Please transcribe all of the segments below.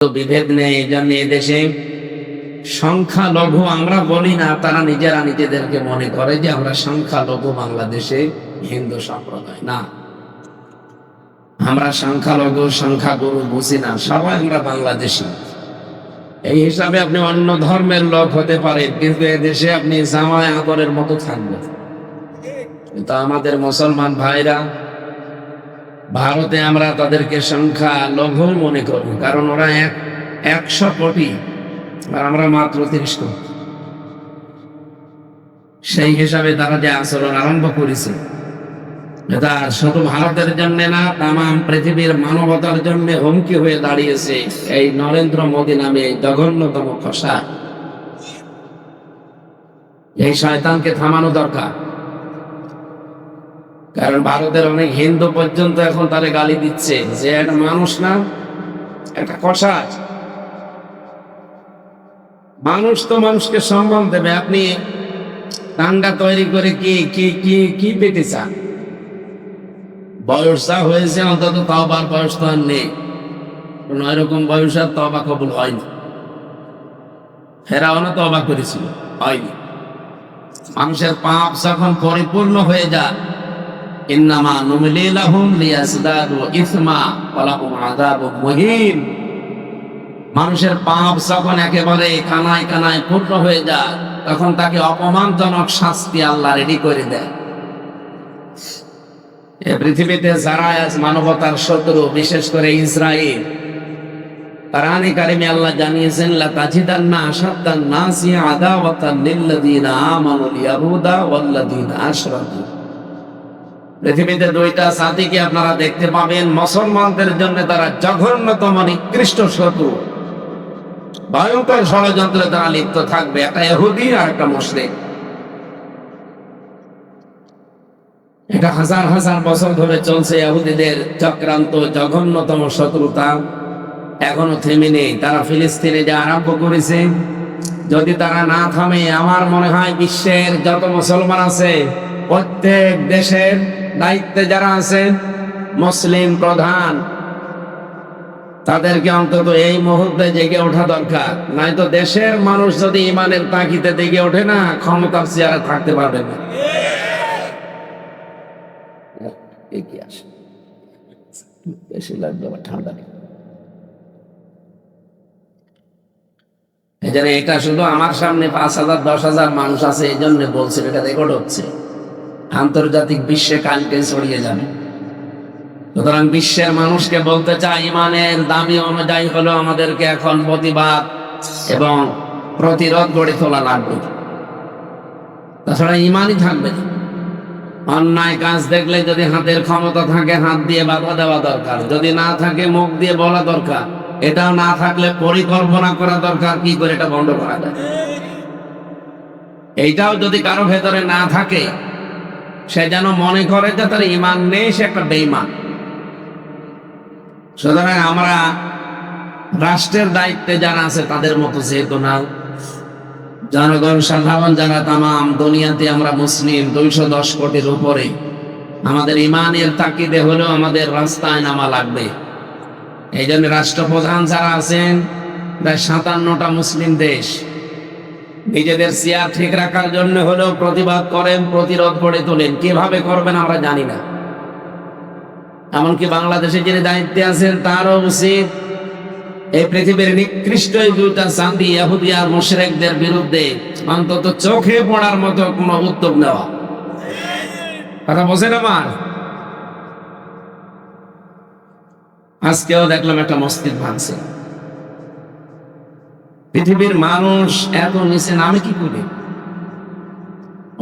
বিভেদ নেই। এই জন্য এদেশে সংখ্যালঘু আমরা বলি না, তারা নিজেরা নিজেদেরকে মনে করে যে আমরা সংখ্যালঘু বাংলাদেশে হিন্দু সম্প্রদায়। না, আমরা সংখ্যালঘু সংখ্যাগুরু বুঝি না, সবাই আমরা বাংলাদেশি। এই হিসাবে আপনি অন্য ধর্মের লোক হতে পারেন, কিন্তু এদেশে আপনি জামায় আদরের মতো থাকবেন। কিন্তু আমাদের মুসলমান ভাইরা ভারতে আমরা তাদেরকে সংখ্যালঘু মনে করি, কারণ ওরা 100 কোটি আর আমরা মাত্র 30 কোটি। সেই হিসাবে তারা যে আচরণ আরম্ভ করেছে, এটা শুধু ভারতের জন্য না, তামাম পৃথিবীর মানবতার জন্য হুমকি হয়ে দাঁড়িয়েছে এই নরেন্দ্র মোদী নামে জঘন্যতম খোসা। এই শয়তানকে থামানো দরকার, কারণ ভারতের অনেক হিন্দু পর্যন্ত এখন তারে গালি দিচ্ছে যে একটা মানুষ না, একটা খোসা। মানুষ তো মানুষকে সম্মান দেবে। আপনি টান্ডা তৈরি করে কি কি কি কি পেতে চান? বয়স যা হয়েছে, অন্তত তওবার বয়স তো আর নেই। কোন এরকম বয়স আর তওবা কবুল হয়নি। ফেরাউনও তওবা করেছিল, হয়নি। মানুষের পাপ যখন পরিপূর্ণ হয়ে যায়, ইন্নামা নুমলি লাহুম লিয়াজদাদু ইসমা ওয়া লাহুম আযাবুম মুহিন। মানুষের পাপ যখন একেবারে কানায় কানায় পূর্ণ হয়ে যায়, তখন তাকে অপমানজনক শাস্তি আল্লাহ রেডি করে দেয়। এই পৃথিবীতে যারা আজ মানবতার শত্রু, বিশেষ করে ইসরায়েল, কোরআনে কারিমে আল্লাহ জানিয়েছেন, লা তাজিদান্না আশাদ্দান নাসি আদাওয়াতান লিল্লাযিনা আমানুল ইয়াহুদা ওয়াল্লাযিনা আশরাকু। পৃথিবীতে দুইটা জাতিকে আপনারা দেখতে পাবেন, মুসলমানদের জন্য তারা জঘন্যতম নিকৃষ্ট শত্রু, ভয়ঙ্কর ষড়যন্ত্রে তারা লিপ্ত থাকবে। একটা ইহুদি আর একটা মুশরিক। এটা হাজার হাজার বছর ধরে চলছে। ইহুদিদের চক্রান্ত, জঘন্যতম শত্রুতা এখনো থেমে নেই। তারা ফিলিস্তিনে যা আরম্ভ করেছে, যদি তারা না থামে, আমার মনে হয় বিশ্বের যত মুসলমান আছে, প্রত্যেক দেশের দায়িত্বে যারা আছে, মুসলিম প্রধান, তাদেরকে অন্তত এই মুহূর্তে জেগে ওঠা দরকার। নয়তো দেশের মানুষ যদি ইমানের তাগিদে জেগে ওঠে না, ক্ষমতার চেয়ারে থাকতে পারবে না। বেশি লাগবে আবার ঠান্ডা। এই জন্য এটা শুধু আমার সামনে 5,000 10,000 মানুষ আছে, এই জন্য বলছে, এটা রেকর্ড হচ্ছে, আন্তর্জাতিক বিশ্বে কালকে ছড়িয়ে যাবে। সুতরাং বিশ্বের মানুষকে বলতে চাই, ইমানের দাবি অনুযায়ী হলো আমাদেরকে এখন প্রতিবাদ এবং প্রতিরোধ গড়ে তোলা লাগবে। তাছাড়া ইমানই থাকবে না। অন্যায় কাজ দেখলে যদি হাতের ক্ষমতা থাকে, হাত দিয়ে বাধা দেওয়া দরকার। যদি না থাকে, মুখ দিয়ে বলা দরকার। এটাও না থাকলে পরিকল্পনা করা দরকার, কি করে এটা বন্ধ করা যায়। এইটাও যদি কারো ভেতরে না থাকে, সে যেন মনে করে যে তার ইমান নেই, সে একটা বেঈমান। সুতরাং আমরা রাষ্ট্রের দায়িত্বে যারা আছে তাদের মতো যেহেতু না, জনগণ সাধারণ যারা তামাম দুনিয়াতে আমরা মুসলিম 210 কোটির উপরে, আমাদের ইমানের তাকিদে হলেও আমাদের রাস্তায় নামা লাগবে। এই জন্য রাষ্ট্রপ্রধান যারা আছেন, প্রায় 57টা মুসলিম দেশ, নিজেদের চেয়ার ঠিক রাখার জন্য হলেও প্রতিবাদ করেন, প্রতিরোধ গড়ে তোলেন। কিভাবে করবেন আমরা জানি না। এমনকি বাংলাদেশে যিনি দায়িত্বে আছেন, তারও উচিত এই পৃথিবীর নিকৃষ্ট এই দুইটা জাতি, ইহুদি আর মুশরিকদের বিরুদ্ধে অন্তত চোখে পড়ার মতো কোনো উদ্যোগ নেওয়া। কথা বোঝেন আমার? আজকেও দেখলাম একটা মসজিদ ভাঙছে। পৃথিবীর মানুষ এত নিচে নামে কি করে?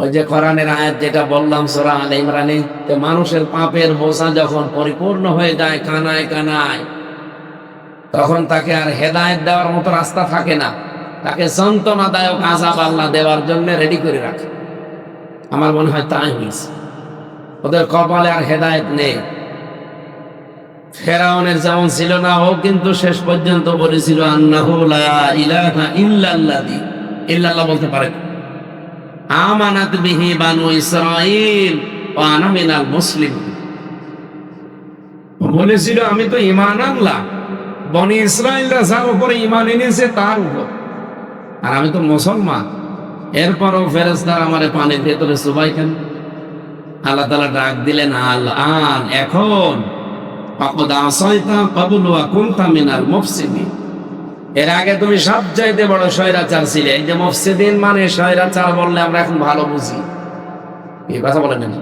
ওই যে কোরআনের আয়াত যেটা বললাম সূরা আলে ইমরানে, মানুষের পাপের বোঝা যখন পরিপূর্ণ হয়ে যায় কানায় কানায়, তখন তাকে আর হেদায়েত দেওয়ার মতো রাস্তা থাকে না। তাকে যন্ত্রণাদায়ক আযাব আল্লাহ দেওয়ার জন্য রেডি করে রাখে। আমার মনে হয় তাই হয়েছে। ওদের কপালে আর হেদায়েত নেই। ফেরাউনের যেমন ছিল না, ও কিন্তু শেষ পর্যন্ত বলেছিল আন্নাহু লা ইলাহা ইল্লাল্লাযী, ইল্লাল্লাহ বলতে পারে, আমানাত বিহি বানু ইসরাঈল ওয়া আনা মিনাল মুসলিমিন। বলেছিল আমি তো ঈমান আনলাম, বনি ইসরায়েলরা যার উপরে ঈমান এনেছে তার উপর, আর আমি তো মুসলমান। এরপরও ফেরেশতারা আমারে পানির ভেতরে চুবাই কেন? আল্লাহ তাআলা ডাক দিলেন, আল এখন ফাকাদ আসাইতা ক্বাবলু ওয়া কুনতা মিনাল মুফসিদিন। এর আগে তুমি সবচাইতে বড় স্বৈরাচার ছিলে। এই যে মুফসিদিন মানে স্বৈরাচার বললে আমরা এখন ভালো বুঝি, এই কথা বলেন না।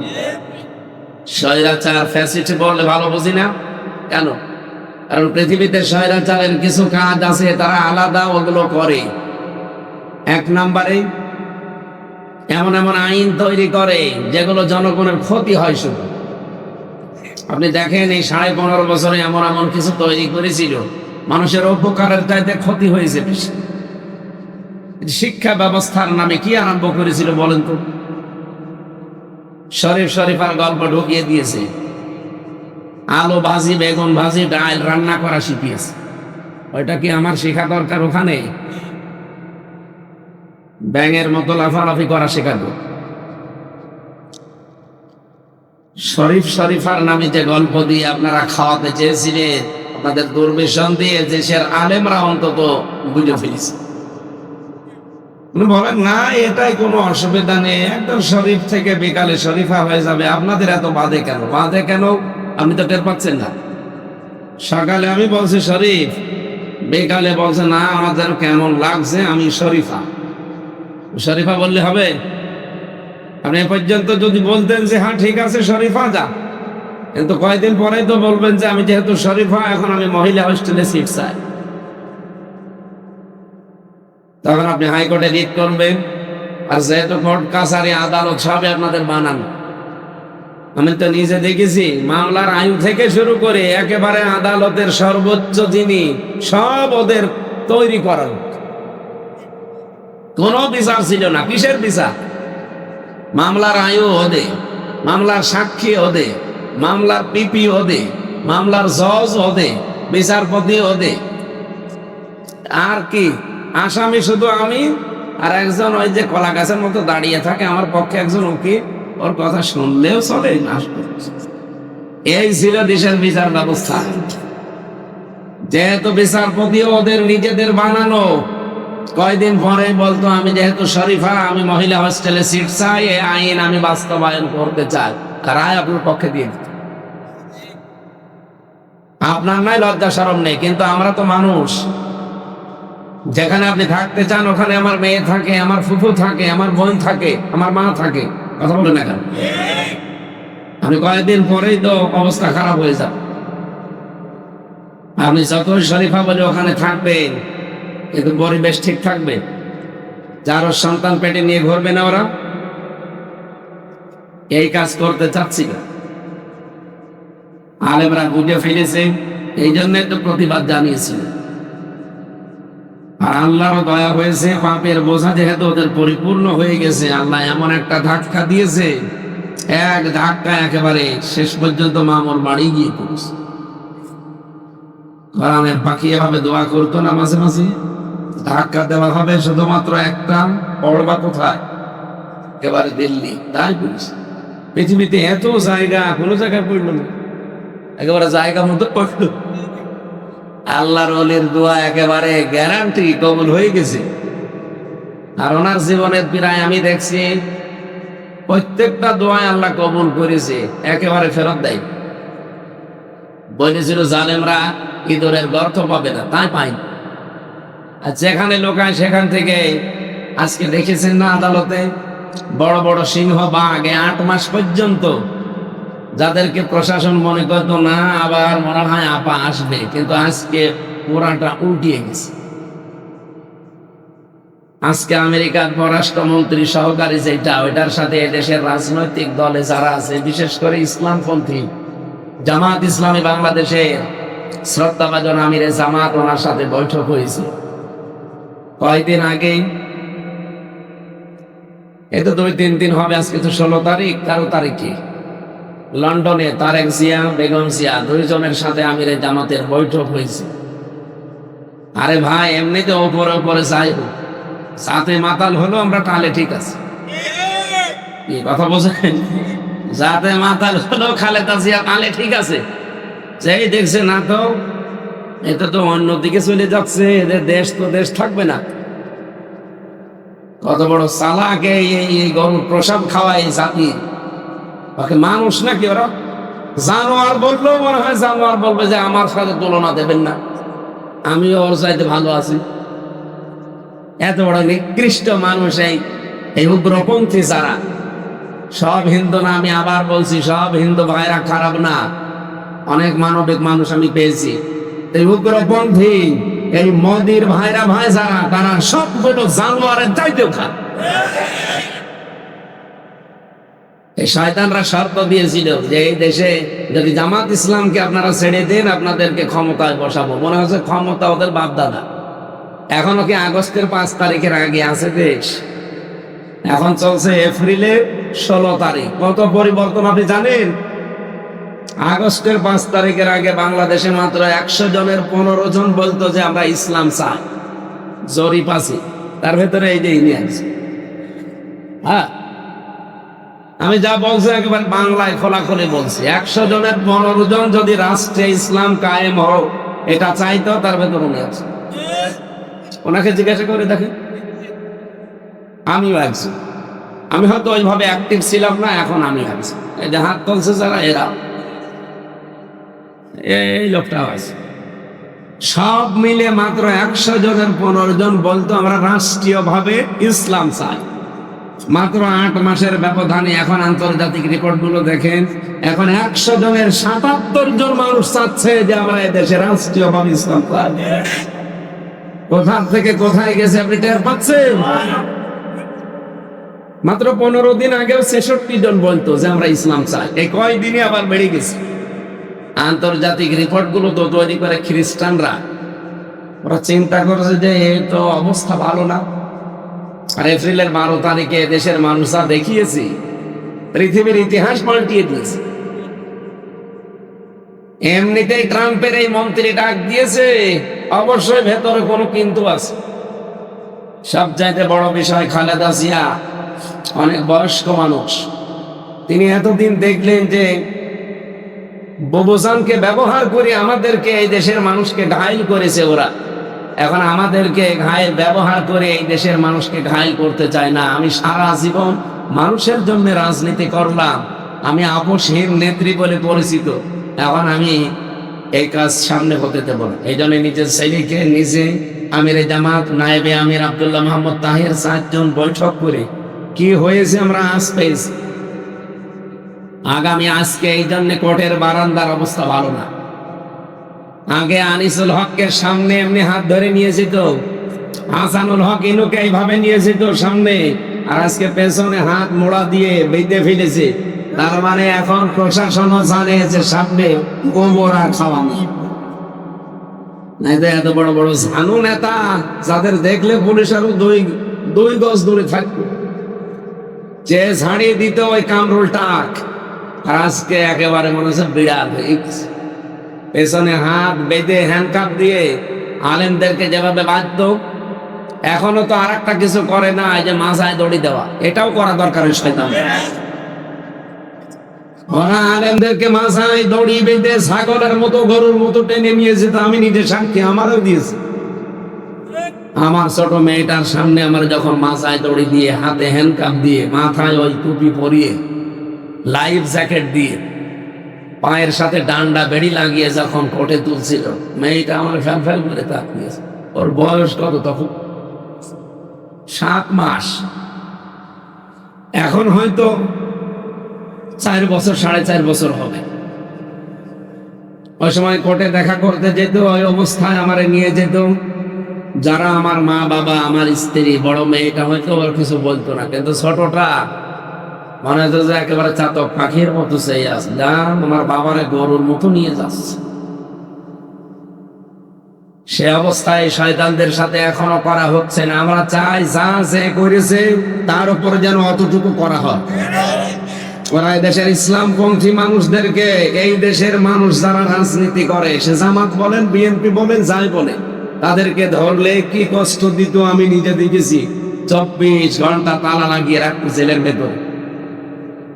স্বৈরাচার ফ্যাসিস্ট বললে ভালো বুঝি না কেন? কারণ পৃথিবীতে স্বৈরাচারের কিছু কাজ আছে, তারা আলাদা ওগুলো করে। এক নম্বরে এমন এমন আইন তৈরি করে যেগুলো জনগণের ক্ষতি হয় শুধু। আপনি দেখেন এই 15.5 বছরে এমন এমন কিছু তৈরি করেছিল, মানুষের উপকারের চাইতে ক্ষতি হয়েছে বেশি। শিক্ষা ব্যবস্থার নামে কি আরম্ভ করেছিল বলেন তো? শরীফ শরীফার গল্প ঢুকিয়ে দিয়েছে, আলু ভাজি, বেগুন ভাজি, ডাল রান্না করা শিখিয়েছে। ওইটা কি আমার শেখা দরকার? ওখানে ব্যাঙের মতো লাফালাফি করা শেখাবো? শরীফ শরীফার নামে যে গল্প দিয়ে আপনারা খাওয়াতে চেয়েছিলেন, আপনাদের দুর্বিষণ দিয়ে দেশের আলেমরা অন্তত বুঝে ফেলেছে। বলেন না এটাই কোনো অসুবিধা নেই, একদম শরীফ থেকে বিকালে শরীফা হয়ে যাবে। আপনাদের এত বাদে কেন? বাদে কেন আপনি তো টের পাচ্ছেন না। সকালে আমি বলছি শরীফ, বিকালে বলছে না আমাদের কেমন লাগছে আমি শরীফা। শরীফা বললে হবে? আপনি এ পর্যন্ত যদি বলতেন যে হ্যাঁ ঠিক আছে শরীফা যা, কিন্তু কয়েকদিন পরেই তো বলবেন যে আমি যেহেতু শরীফা এখন আমি মহিলা হোস্টেলে সিট চাই। তখন আপনি হাইকোর্টে রিট করবেন, আর যেহেতু কোর্ট কাছারি আদালত সবই আপনাদের বানানো। আমি তো নিজে দেখেছি মামলার আইন থেকে শুরু করে একেবারে আদালতের সর্বোচ্চ যিনি, সব ওদের তৈরি করা। কোনো বিচার ছিল না। কিসের বিচার? মামলার আয়ু ওদে, মামলার সাক্ষী ওদে, মামলার পিপি ওদে, মামলার জজ ওদে, বিচারপতি ওদে। আর কি আসামি শুধু আমি আর একজন ওই যে কলা গাছের মতো দাঁড়িয়ে থাকে আমার পক্ষে একজন উকিল, ওর কথা শুনলেও চলে না। এই ছিল দেশের বিচার ব্যবস্থা। যেহেতু বিচারপতি ওদের নিজেদের বানানো, কয়দিন পরে বলতো আমি যেহেতু শরীফা আমি মহিলা হোস্টেলে সিট চাই, এই আইন আমি বাস্তবায়ন করতে চাই। রায় আপনার পক্ষে দিয়ে দিত। আপনার নাই লজ্জা শরম নেই, কিন্তু আমরা তো মানুষ। যেখানে আপনি থাকতে চান ওখানে আমার মেয়ে থাকে, আমার ফুফু থাকে, আমার বোন থাকে, আমার মা থাকে। কথা বলে না কেন? আপনি কয়েকদিন পরেই তো অবস্থা খারাপ হয়ে যাবে। আপনি যতই শরীফা বলে ওখানে থাকবেন, কিন্তু পরিবেশ ঠিক থাকবে? যারও সন্তান পেটে নিয়ে ঘুরবে না ওরা? এই কাজ করতে চাচ্ছি না। আলেমরা বুঝে ফিরেছে, এই জন্যই তো প্রতিবাদ জানিয়েছিল। আর আল্লাহর দয়া হয়েছে, পাপের বোঝা যেহেতু ওদের পরিপূর্ণ হয়ে গেছে, আল্লাহ এমন একটা ধাক্কা দিয়েছে, এক ধাক্কা একেবারে শেষ পর্যন্ত মামুর বাড়ি গিয়ে পড়েছে। কোরআনের পাখি এভাবে দোয়া করতো না মাঝে মাঝে? ধাক্কা দেওয়া হবে শুধুমাত্র একটা, পড়বা কোথায়? একেবারে দিল্লি। তাই পড়েছে। পৃথিবীতে এত জায়গা, কোনো জায়গায় পড়লো না, একেবারে জায়গা মতো পড়লো। আল্লাহর ওলির দোয়া একেবারে গ্যারান্টি কবুল হয়ে গেছে। আর ওনার জীবনের প্রায় আমি দেখছি প্রত্যেকটা দোয়ায় আল্লাহ কবুল করেছে, একেবারে ফেরত দেয়। বলেছিল জালেমরা ইঁদুরের গর্ত পাবে না, তাই পাই। আর যেখানে লোকায় সেখান থেকে আজকে দেখেছেন না আদালতে বড় বড় সিংহ বাঘ 8 মাস পর্যন্ত, যাদেরকে প্রশাসন মনে করতো না আবার মনে হয় আপা আসবে, কিন্তু আজকে পুরাটা উল্টিয়ে গেছে। আজকে আমেরিকার পররাষ্ট্রমন্ত্রী সহকারী যেটা, ওইটার সাথে দেশের রাজনৈতিক দলে যারা আছে, বিশেষ করে ইসলামপন্থী জামাত ইসলামী বাংলাদেশের শ্রদ্ধাভাজন আমিরে জামাত, ওনার সাথে বৈঠক হয়েছে কয়েকদিন আগে। এই তো 2-3 দিন হবে, আজকে তো 16 তারিখ, 13 তারিখে লন্ডনে তারেক জিয়া, বেগম জিয়া দুইজনের সাথে আমিরে জামাতের বৈঠক হয়েছে। আরে ভাই এমনিতে ওপরে ওপরে যাই হোক, সাথে মাতাল হলো আমরা টালে, ঠিক আছে? এই কথা বোঝেন? যাতে মাতাল হলো খালেদা জিয়া টালে, ঠিক আছে? যেই দেখছে না তো এটা তো অন্যদিকে চলে যাচ্ছে, এদের দেশ তো দেশ থাকবে না। কত বড় চালাকে এই গরুর প্রসাব খাওয়ায় জাতি, ওকে মানুষ নাকি ওরা? জানোয়ার বললেও মনে হয় জানোয়ার বলবে যে আমার সাথে তুলনা দেবেন না, আমি ওর চাইতে ভালো আছি। এত বড় নিকৃষ্ট মানুষ এই উগ্রপন্থী যারা। সব হিন্দু না, আমি আবার বলছি, সব হিন্দু ভাইরা খারাপ না, অনেক মানবিক মানুষ আমি পেয়েছি। এই উগ্রপন্থী এই মোদির ভাইরা ভাই যারা, তারা সবগুলো জানোয়ারের চাইতেও খারাপ। এই শয়তানরা শর্ত দিয়েছিল যে এই দেশে যদি জামাত ইসলামকে আপনারা ছেড়ে দেন, আপনাদেরকে ক্ষমতায় বসাবো। মনে হচ্ছে ক্ষমতা ওদের বাপ দাদা। এখনো কি আগস্টের 5 তারিখের আগে আছে দেশ? এখন চলছে এপ্রিলের 16 তারিখ। কত পরিবর্তন আপনি জানেন? আগস্টের 5 তারিখের আগে বাংলাদেশে মাত্র 100 জনের 15 জন বলতো যে আমরা ইসলাম চাই, জরিপ আছে। তার ভেতরে এই যে ইনি আছে। হ্যাঁ, আমি যা বলছি একেবারে বাংলায় খোলাখুলি বলছি। 100 জনের 15 জন যদি রাষ্ট্রে ইসলাম কায়েম হোক এটা চাইতো, তার ভেতর উনি আছে। ওনাকে জিজ্ঞাসা করে দেখেন। আমিও একজন, আমি হয়তো ওইভাবে অ্যাক্টিভ ছিলাম না, এখন আমি আছি। এই যে হাত তুলছে যারা, এরা এই লোকটাও আছে। সব মিলে মাত্র 100 জনের 15 জন বলতো আমরা রাষ্ট্রীয়ভাবে ইসলাম চাই। মাত্র 8 মাসের ব্যবধানে এখন আন্তর্জাতিক রিপোর্ট গুলো দেখেন, এখন 100 জনের 77 জন মানুষ চাচ্ছে যে আমরা এদেশে রাষ্ট্রীয়ভাবে ইসলাম চাই। কোথা থেকে কোথায় গেছে আপনি টের পাচ্ছেন? মাত্র 15 দিন আগেও 66 জন বলতো যে আমরা ইসলাম চাই। এই কয়দিনই আবার বেড়ে গেছে। আন্তর্জাতিক রিপোর্ট গুলো তো তৈরি করে খ্রিস্টানরা। ওরা চিন্তা করছে যে এই তো অবস্থা ভালো না। আর এপ্রিলের 12 তারিখে দেশের মানুষরা দেখিয়েছি, পৃথিবীর ইতিহাস পাল্টিয়ে দিয়েছে। এমনিতেই ট্রাম্পের এই মন্ত্রী ডাক দিয়েছে, অবশ্যই ভেতরে কোনো কিন্তু আছে। সবচাইতে বড় বিষয়, খালেদা জিয়া অনেক বয়স্ক মানুষ। তিনি এতদিন দেখলেন যে ববুজানকে ব্যবহার করে আমাদেরকে, এই দেশের মানুষকে ঘায়েল করেছে ওরা। এখন আমাদেরকে ঘায়েল ব্যবহার করে এই দেশের মানুষকে ঘায়েল করতে চায় না। আমি সারা জীবন মানুষের জন্য রাজনীতি করলাম, আমি আপোষহীন নেত্রী বলে পরিচিত। এখন আমি এই কাজ সামনে হতে দেব না। এই জন্য নিজের ছেলেকে নিজে আমির জামাত, নায়েবে আমির আব্দুল্লাহ মোহাম্মদ তাহের 4 জন বৈঠক করে কি হয়েছে আমরা আজ পেয়েছি। আগামী আজকে এই জন্য কোর্টের বারান্দার অবস্থা ভালো না। আগে আনিসুল হকের সামনে এমনি হাত ধরে নিয়ে যেত, হাসানুল হক ইনুকে এইভাবে নিয়ে যেত সামনে, আর আজকে পেছনে হাত মোড়া দিয়ে বেঁধে ফেলেছে। তার মানে এখন প্রশাসনও জানিয়েছে সামনে গোবরা খাওয়ানো। এত বড় বড় ঝানু নেতা যাদের দেখলে পুলিশ আরো দুই গজ দূরে থাকবে, যে ঝাড়িয়ে দিত ওই কামরুল টাক, আর আজকে একেবারে মনে হচ্ছে বিড়াল হয়ে গেছে। পেছনে হাত বেঁধে হ্যান্ডকাপ দিয়ে আলেমদেরকে যেভাবে বাধ্য, এখনো তো আর একটা কিছু করে না, এই যে মাথায় দড়ি দেওয়া, এটাও করা দরকার। শয়তান ওরা আলেমদেরকে মাথায় দড়ি বেঁধে ছাগলের মতো গরুর মতো টেনে নিয়ে যেত। আমি নিজে সাক্ষী, আমারও দিয়েছি। আমার ছোট মেয়েটার সামনে আমার যখন মাথায় দড়ি দিয়ে, হাতে হ্যান্ডকাপ দিয়ে, মাথায় ওই টুপি পরিয়ে, লাইফ জ্যাকেট দিয়ে, পায়ের সাথে ডান্ডা বেড়ি লাগিয়ে যখন কোর্টে তুলছিল, মেয়েটা আমার ফ্যাল ফ্যাল করে তাকিয়েছে। ওর বয়স কত তখন? 7 মাস। এখন হয়তো 4 বছর, 4.5 বছর হবে। ওই সময় কোর্টে দেখা করতে যেত, ওই অবস্থায় আমারে নিয়ে যেত। যারা আমার মা বাবা, আমার স্ত্রী, বড় মেয়েটা হয়তো ওর কিছু বলতো না, কিন্তু ছোটটা মনে হতো যে একেবারে চাতক পাখির মতো সেই আছে, যা আমার বাবারে গরুর মতো নিয়ে যাচ্ছে। সে অবস্থায় শয়তানদের সাথে এখনো করা হচ্ছে না। আমরা চাই যা সে করেছে তার উপরে যেন অতটুকু করা হয়। ওরা এই দেশের ইসলামপন্থী মানুষদেরকে, এই দেশের মানুষ যারা রাজনীতি করে, সে জামাত বলেন, বিএনপি বলেন, যাই বলে, তাদেরকে ধরলে কি কষ্ট দিত আমি নিজে দেখেছি। 24 ঘন্টা তালা লাগিয়ে রাখতো জেলের ভেতর।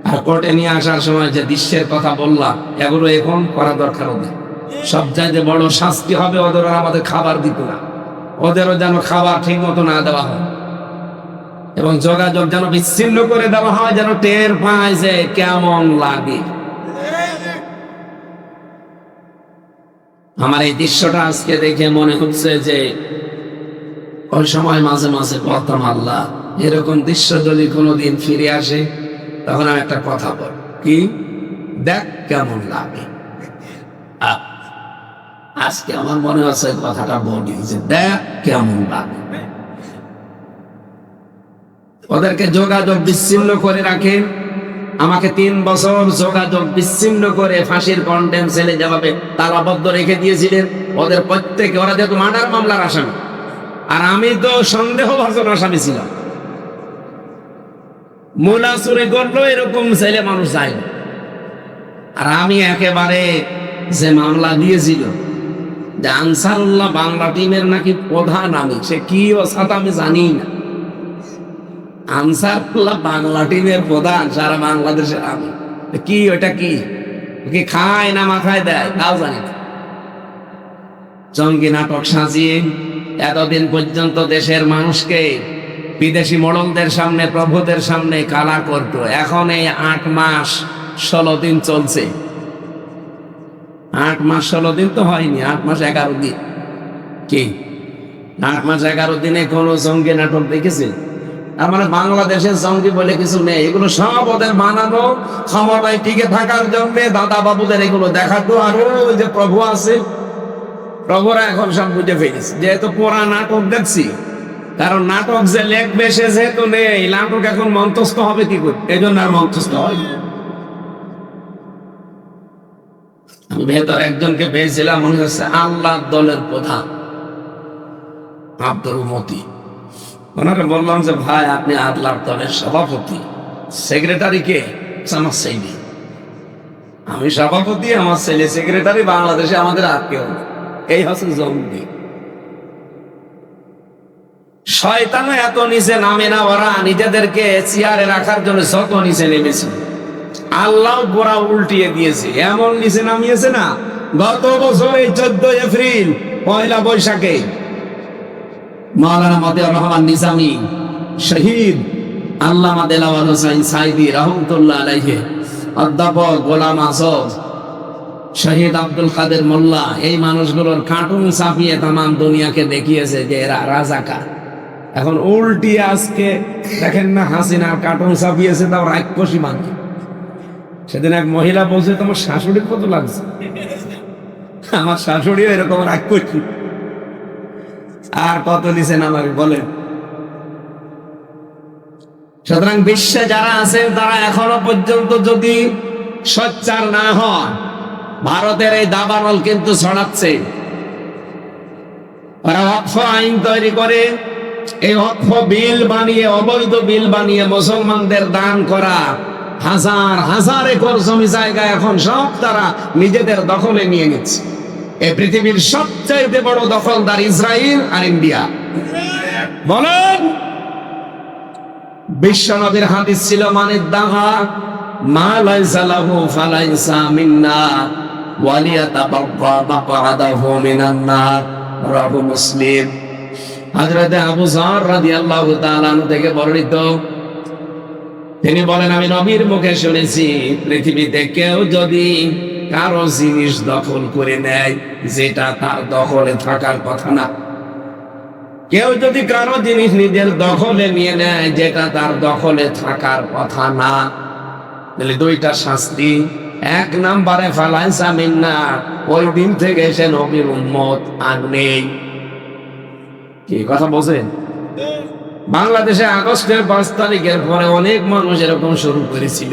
আর কোর্টে নিয়ে আসার সময় যে দৃশ্যের কথা বললাম, এগুলো এখন করা দরকার ওদের। সবচাইতে বড় শাস্তি হবে ওদের, আমাদের খাবার দিত না, ওদেরও যেন খাবার ঠিক মতো না দেওয়া হয়, এবং যোগাযোগ যেন বিচ্ছিন্ন করে দেওয়া হয়, যেন টের পায় যে কেমন লাগে। আমার এই দৃশ্যটা আজকে দেখে মনে হচ্ছে যে ওই সময় মাঝে মাঝে বলতাম, আল্লাহ এরকম দৃশ্য যদি কোনোদিন ফিরে আসে তখন আমি একটা কথা বল, কি দেখ কেমন লাগে। আজকে আমার মনে হচ্ছে কথাটা বলি যে দেখ কেমন লাগে। ওদেরকে যোগাযোগ বিচ্ছিন্ন করে রাখে। আমাকে 3 বছর যোগাযোগ বিচ্ছিন্ন করে ফাঁসির কন্ডেম সেলে যেভাবে তালাবদ্ধ রেখে দিয়েছিলেন, ওদের প্রত্যেকে, ওরা যেহেতু মার্ডার মামলার আসামি আর আমি তো সন্দেহভাজন আসামি ছিলাম, মোলা চুরি করলো এরকম ছেলে মানুষ যায় না। আর আমি একেবারে যে মামলা দিয়েছিল যে আনসারুল্লাহ বাংলা টিমের নাকি প্রধান, আমি সে কি অসাত আমি জানি না, আনসারুল্লাহ বাংলা টিমের প্রধান সারা বাংলাদেশের আমি, কি ওটা কি খায় না মাথায় দেয় তাও জানি না। জঙ্গি নাটক সাজিয়ে এতদিন পর্যন্ত দেশের মানুষকে বিদেশি মডলদের সামনে, প্রভুদের সামনে কালা করত। এখন এই 8 মাস 16 দিন চলছে, 8 মাস 16 দিন তো হয়নি, 8 মাস 11 দিন। কি 8 মাস 11 দিনে কোন জঙ্গি নাটক দেখেছে? তার মানে বাংলাদেশের জঙ্গি বলে কিছু নেই, এগুলো সব ওদের বানানো ক্ষমতায় টিকে থাকার জন্য দাদা বাবুদের এগুলো দেখাতো। আর ওই যে প্রভু আছে, প্রভুরা এখন সব বুঝে ফেলেছে, যেহেতু পুরা নাটক দেখছি, কারণ নাটক যে লেখবে সে যেহেতু নেই, নাটক এখন মঞ্চস্থ হবে কি করে, এই জন্য আর মঞ্চস্থ হয়। আমি ভেতর একজনকে পেয়েছিলাম, মনে হচ্ছে আল্লাহ দলের প্রধান আব্দুল মতি। ওনাকে বললাম যে ভাই আপনি আল্লাহ দলের সভাপতি, সেক্রেটারি কে? আমার ছেলে। আমি সভাপতি, আমার ছেলে সেক্রেটারি, বাংলাদেশে আমাদের আর কেউ। এই হচ্ছে জঙ্গি। শয়তানও এত নিচে নামে না, ওরা নিজেদেরকে চেয়ারে রাখার জন্য যত নিচে নেমেছে আল্লাহ গোড়া উল্টিয়ে দিয়েছে, এমন নিচে নামিয়েছে না। গত বছর এই 14 এপ্রিল পয়লা বৈশাখে মাওলানা মতিউর রহমান নিজামী শহীদ, আল্লামা দেলাওয়ার হোসেন সাইদি রহমতুল্লাহ আলাইহি, অধ্যাপক গোলাম আজম, শহীদ আব্দুল কাদের মোল্লা, এই মানুষগুলোর কার্টুন ছাপিয়ে তামাম দুনিয়াকে দেখিয়েছে যে এরা রাজাকার। এখন উল্টি আজকে দেখেন না, হাসিনার কার্টুন ছাপিয়েছে, তাও রাক্ষসী মানুষ। সেদিন এক মহিলা বলছে তোমার শাশুড়ির কত লাগছে, আমার শাশুড়িও এরকম রাক্ষসী। আর কত নিছেন আমাকে বলেন। সুতরাং বিশ্বে যারা আছেন তারা এখনো পর্যন্ত যদি সোচ্চার না হয়, ভারতের এই দাবানল কিন্তু ছড়াচ্ছে। ওরা ওয়াকফ আইন তৈরি করে, এই ওয়াকফ বিল বানিয়ে, অবৈধ বিল বানিয়ে মুসলমানদের দান করা হাজার হাজার একর জমি জায়গা এখন সব তারা নিজেদের দখলে নিয়ে নিচ্ছে। এই পৃথিবীর সবচাইতে বড় দখলদার ইসরায়েল আর ইন্ডিয়া। বলেন, বিশ্ব নবীর হাদিস ছিল মানিদ দাহা মা লাইসা লাহু ফালাইসা মিন্না ওয়ালিয়াতাবাক্কা মাকআদাহু মিনান নার, রাহু মুসলিম। হযরত আবু যর রাদিয়াল্লাহু তাআলা আনহু থেকে বর্ণিত, তিনি বলেন আমি নবীর মুখে শুনেছি, পৃথিবীতে কেউ যদি কারো জিনিস দখল করে নেয় যেটা তার দখলে থাকার কথা না, কেউ যদি কারো জিনিস নিজের দখলে নিয়ে নেয় যেটা তার দখলে থাকার কথা না, তাহলে 2টা শাস্তি। 1 নম্বরে ফালাইসা মিন্না, ওই দিন থেকে সে নবীর উম্মত আর নেই। কি কথা বলছেন? বাংলাদেশে আগস্টের 5 তারিখের পরে অনেক মানুষ এরকম শুরু করেছিল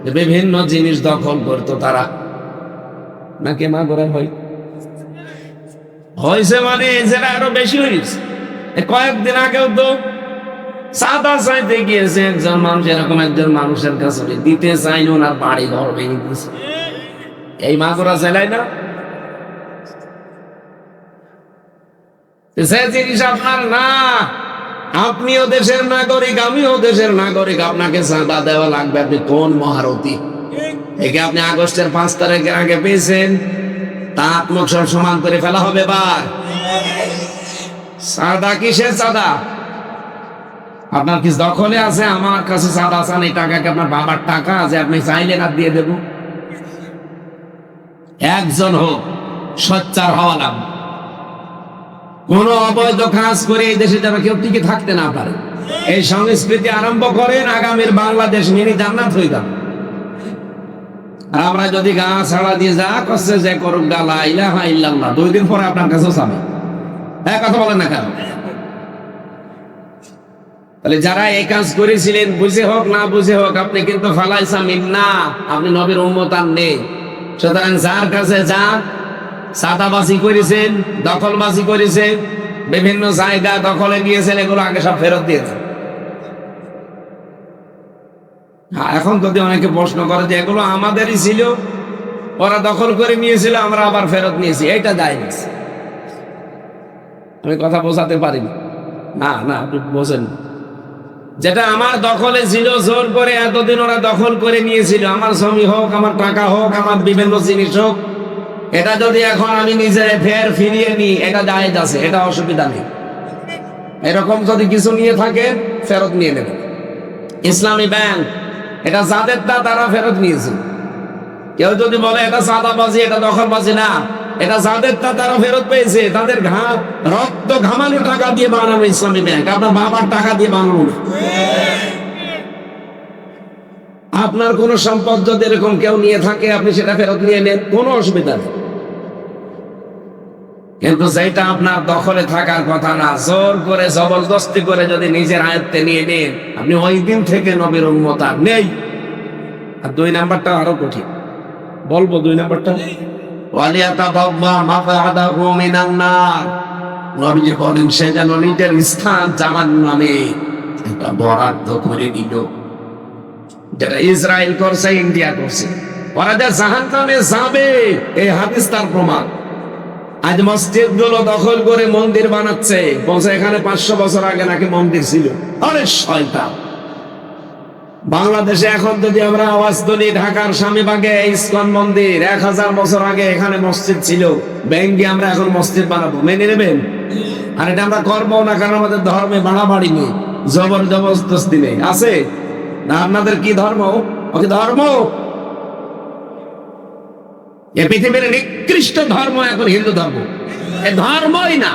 যে বিভিন্ন জিনিস দখল করতো তারা, নাকি মা করে হয়েছে, মানে যেটা আরো বেশি হয়েছে। কয়েকদিন আগেও তো চাঁদা চাইতে গিয়েছে একজন মানুষ, এরকম একজন মানুষের কাছে দিতে চাইল না, বাড়ি ঘর ভেঙে দিয়েছে। এই মাগুরা জেলায় না, সে জিনিস আপনার না, আপনিও দেশের নাগরিক, আমিও দেশের নাগরিক, আপনাকে চাঁদা দেওয়া লাগবে। আপনি কোন মহারথী? একে আপনি আগস্টের 5 তারিখের আগে পেয়েছেন, তাক মুখ সব সমান করে ফেলা হবে। এবার চাঁদা কিসের চাঁদা? আপনার কি দখলে আছে আমার কাছে চাঁদা চান? এই টাকা কি আপনার বাবার টাকা যে আপনি চাইলে না দিয়ে দেব? একজন হোক সোচ্চার হওয়া লাগবে। কোন অবৈধ কাজ করে এই দেশে যারা কেউ টিকে থাকতে না পারে, এই সংস্কৃতি আরম্ভ করেন, আগামীর বাংলাদেশ মিনি জান্নাত হয়ে যাবে। আর আমরা যদি গা ছাড়া দিয়ে যা করছে যে করুক গা লা ইলাহা ইল্লাল্লাহ, 2 দিন পরে আপনার কাছেও যাবে। কথা বলেন না কেন? তাহলে যারা এই কাজ করেছিলেন, বুঝে হোক না বুঝে হোক, আপনি কিন্তু ফালাইসা মিন্না, আপনি নবীর উম্মত আর নেই। সুতরাং যার কাছে যা চাঁদাবাজি করেছেন, দখলবাজি করেছেন, বিভিন্ন জায়গা দখলে নিয়েছেন, এগুলো আগে সব ফেরত দিয়েছেন। এখন যদি অনেকে প্রশ্ন করে যে এগুলো আমাদেরই ছিল, ওরা দখল করে নিয়েছিল, আমরা আবার ফেরত নিয়েছি, এইটা দায় নিয়েছি। আমি কথা বোঝাতে পারিনি। না না, আপনি বোঝেন। যেটা আমার দখলে ছিল, জোর করে এতদিন ওরা দখল করে নিয়েছিল, আমার জমি হোক, আমার টাকা হোক, আমার বিভিন্ন জিনিস হোক, এটা যদি এখন আমি নিজে ফের ফিরিয়ে নিই, এটা জায়েজ আছে, এটা অসুবিধা নেই। এরকম যদি কিছু নিয়ে থাকে ফেরত নিয়ে নেবেন। ইসলামী ব্যাংক, এটা যাদের তা তারা ফেরত নিয়েছে। কেউ যদি বলে এটা চাঁদাবাজি, এটা দখলবাজি, না, এটা যাদের তা তারা ফেরত পেয়েছে। তাদের রক্ত ঘামানো টাকা দিয়ে বানানো ইসলামী ব্যাংক, আপনার বাবার টাকা দিয়ে বানানো না। আপনার কোন সম্পদ যদি এরকম কেউ নিয়ে থাকে, আপনি সেটা ফেরত নিয়ে নেন, কোনো অসুবিধা নেই। কিন্তু যেটা আপনার দখলে থাকার কথা না, জোর করে জবরদস্তি করে যদি নিজের আয়ত্তে নিয়ে নেন, আপনি ওই দিন থেকে নবীর উম্মত আর নেই। আর 2 নাম্বারটা আরো কঠিন বলবো। 2 নাম্বারটা নবীজি বলেন, সে যেন নিজের স্থান জাহান্নামে একটা বরাদ্দ করে দিল। যেটা ইসরায়েল করছে, ইন্ডিয়া করছে, ওরা যে জাহান্নামে যাবে, এই হাদিস তার প্রমাণ। আজ মসজিদ গুলো দখল করে মন্দির বানাচ্ছে, বলছে এখানে 500 বছর আগে নাকি মন্দির ছিল। আরে শয়তান! বাংলাদেশে এখন যদি আমরা আওয়াজ তুলি, ঢাকার স্বামীবাগে ইসকন মন্দির, 1000 বছর আগে এখানে মসজিদ ছিল, ভেঙ্গে আমরা এখন মসজিদ বানাবো, মেনে নেবেন? আর এটা আমরা করবো না, কারণ আমাদের ধর্মে বাড়াবাড়ি নেই, জবরদস্তি নেই। আছে না? আপনাদের কি ধর্ম? ওকে ধর্ম, এ পৃথিবীর নিকৃষ্ট ধর্ম এখন হিন্দু ধর্ম। এ ধর্মই না।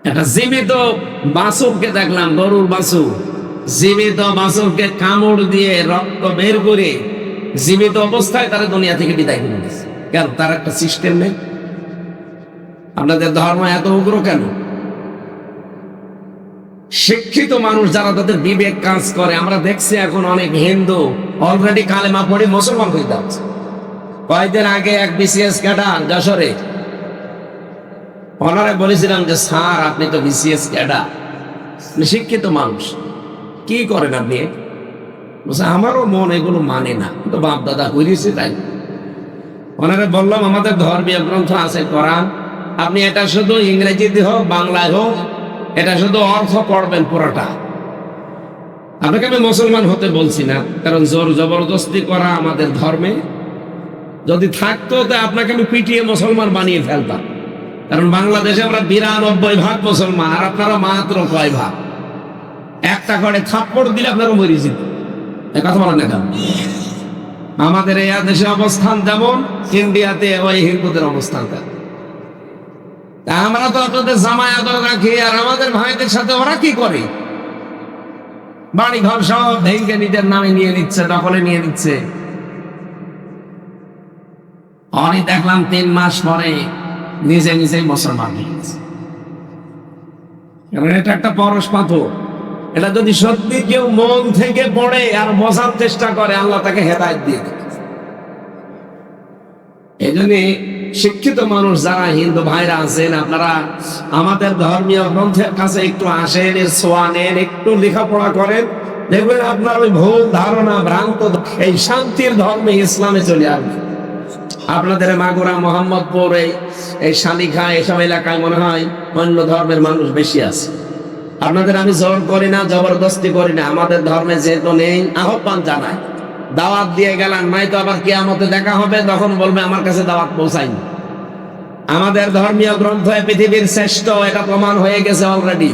একটা জীবিত বাছুরকে দেখলাম, গরুর বাছুর, জীবিত বাছুরকে কামড় দিয়ে রক্ত বের করে জীবিত অবস্থায় তারা দুনিয়া থেকে বিদায় করে দিয়েছে। কেন? তার একটা সিস্টেম নেই। আপনাদের ধর্ম এত উগ্র কেন? শিক্ষিত মানুষ যারা, তাদের বিবেক কাজ করে। আমরা দেখছি এখন অনেক হিন্দু অলরেডি কালেমা পড়ে মুসলমান হয়ে যাচ্ছে। কয়েকদিন আগে এক বিসিএস ক্যাডার যশোরে, ওনারে বলেছিলাম যে স্যার আপনি তো বিসিএস ক্যাডার, শিক্ষিত মানুষ, কি করেন আপনি? বলছে আমারও মন এগুলো মানে না, তো বাপ দাদা করেছে তাই। ওনারে বললাম আমাদের ধর্মীয় গ্রন্থ আছে কোরআন, আপনি এটা শুধু ইংরেজিতে হোক বাংলায় হোক, এটা শুধু অর্থ পড়বেন পুরোটা। আপনাকে আমি মুসলমান হতে বলছি না, কারণ জোর জবরদস্তি করা আমাদের ধর্মে যদি থাকতো, তা আপনাকে আমি পিটিয়ে মুসলমান বানিয়ে ফেলতাম। কারণ বাংলাদেশে আমরা 92% মুসলমান, আর আপনারা মাত্র কয় ভাগ? একটা করে থাপ্পড় দিলে আপনারা মরে যেত। কথা বলেন না কেন? আমাদের এই দেশে অবস্থান যেমন, ইন্ডিয়াতে ওই হিন্দুদের অবস্থান তেমন। আমরা তো আপনাদের জামাই আদর রাখি, আর আমাদের ভাইদের সাথে ওরা কি করে? বাড়ি ঘর সব ভেঙে নিজের নামে নিয়ে নিচ্ছে, দখলে নিয়ে নিচ্ছে। অনেক দেখলাম 3 মাস পরে নিজে নিজেই মুসলমান হয়ে গেছে। এটা একটা পরশ পাথর। এটা যদি সত্যি কেউ মন থেকে পড়ে আর বোঝার চেষ্টা করে, আল্লাহ তাকে হেদায়েত দিয়ে দেবে। এই জন্য শিক্ষিত মানুষ যারা হিন্দু ভাইরা আছেন, আপনারা আমাদের ধর্মীয় গ্রন্থের কাছে একটু আসেন, এর ছোঁয়া নেন, একটু লেখাপড়া করেন, দেখবেন আপনার ওই ভুল ধারণা, ভ্রান্ত এই শান্তির ধর্মে ইসলামে চলে আসবে। আপনাদের মাগুরা, মোহাম্মদপুর, এই শালিখা, এসব এলাকায় মনে হয় অন্য ধর্মের মানুষ বেশি আছে। আপনাদের আমি জোর করি না, জবরদস্তি করি না, আমাদের ধর্মে যেহেতু নেই, আহ্বান জানাই, দাওয়াত দিয়ে গেলাম, নাই তো আবার কিয়ামতে দেখা হবে, তখন বলবে আমার কাছে দাওয়াত পৌঁছায়নি। আমাদের ধর্মীয় গ্রন্থ পৃথিবীর শ্রেষ্ঠ, এটা প্রমাণ হয়ে গেছে অলরেডি।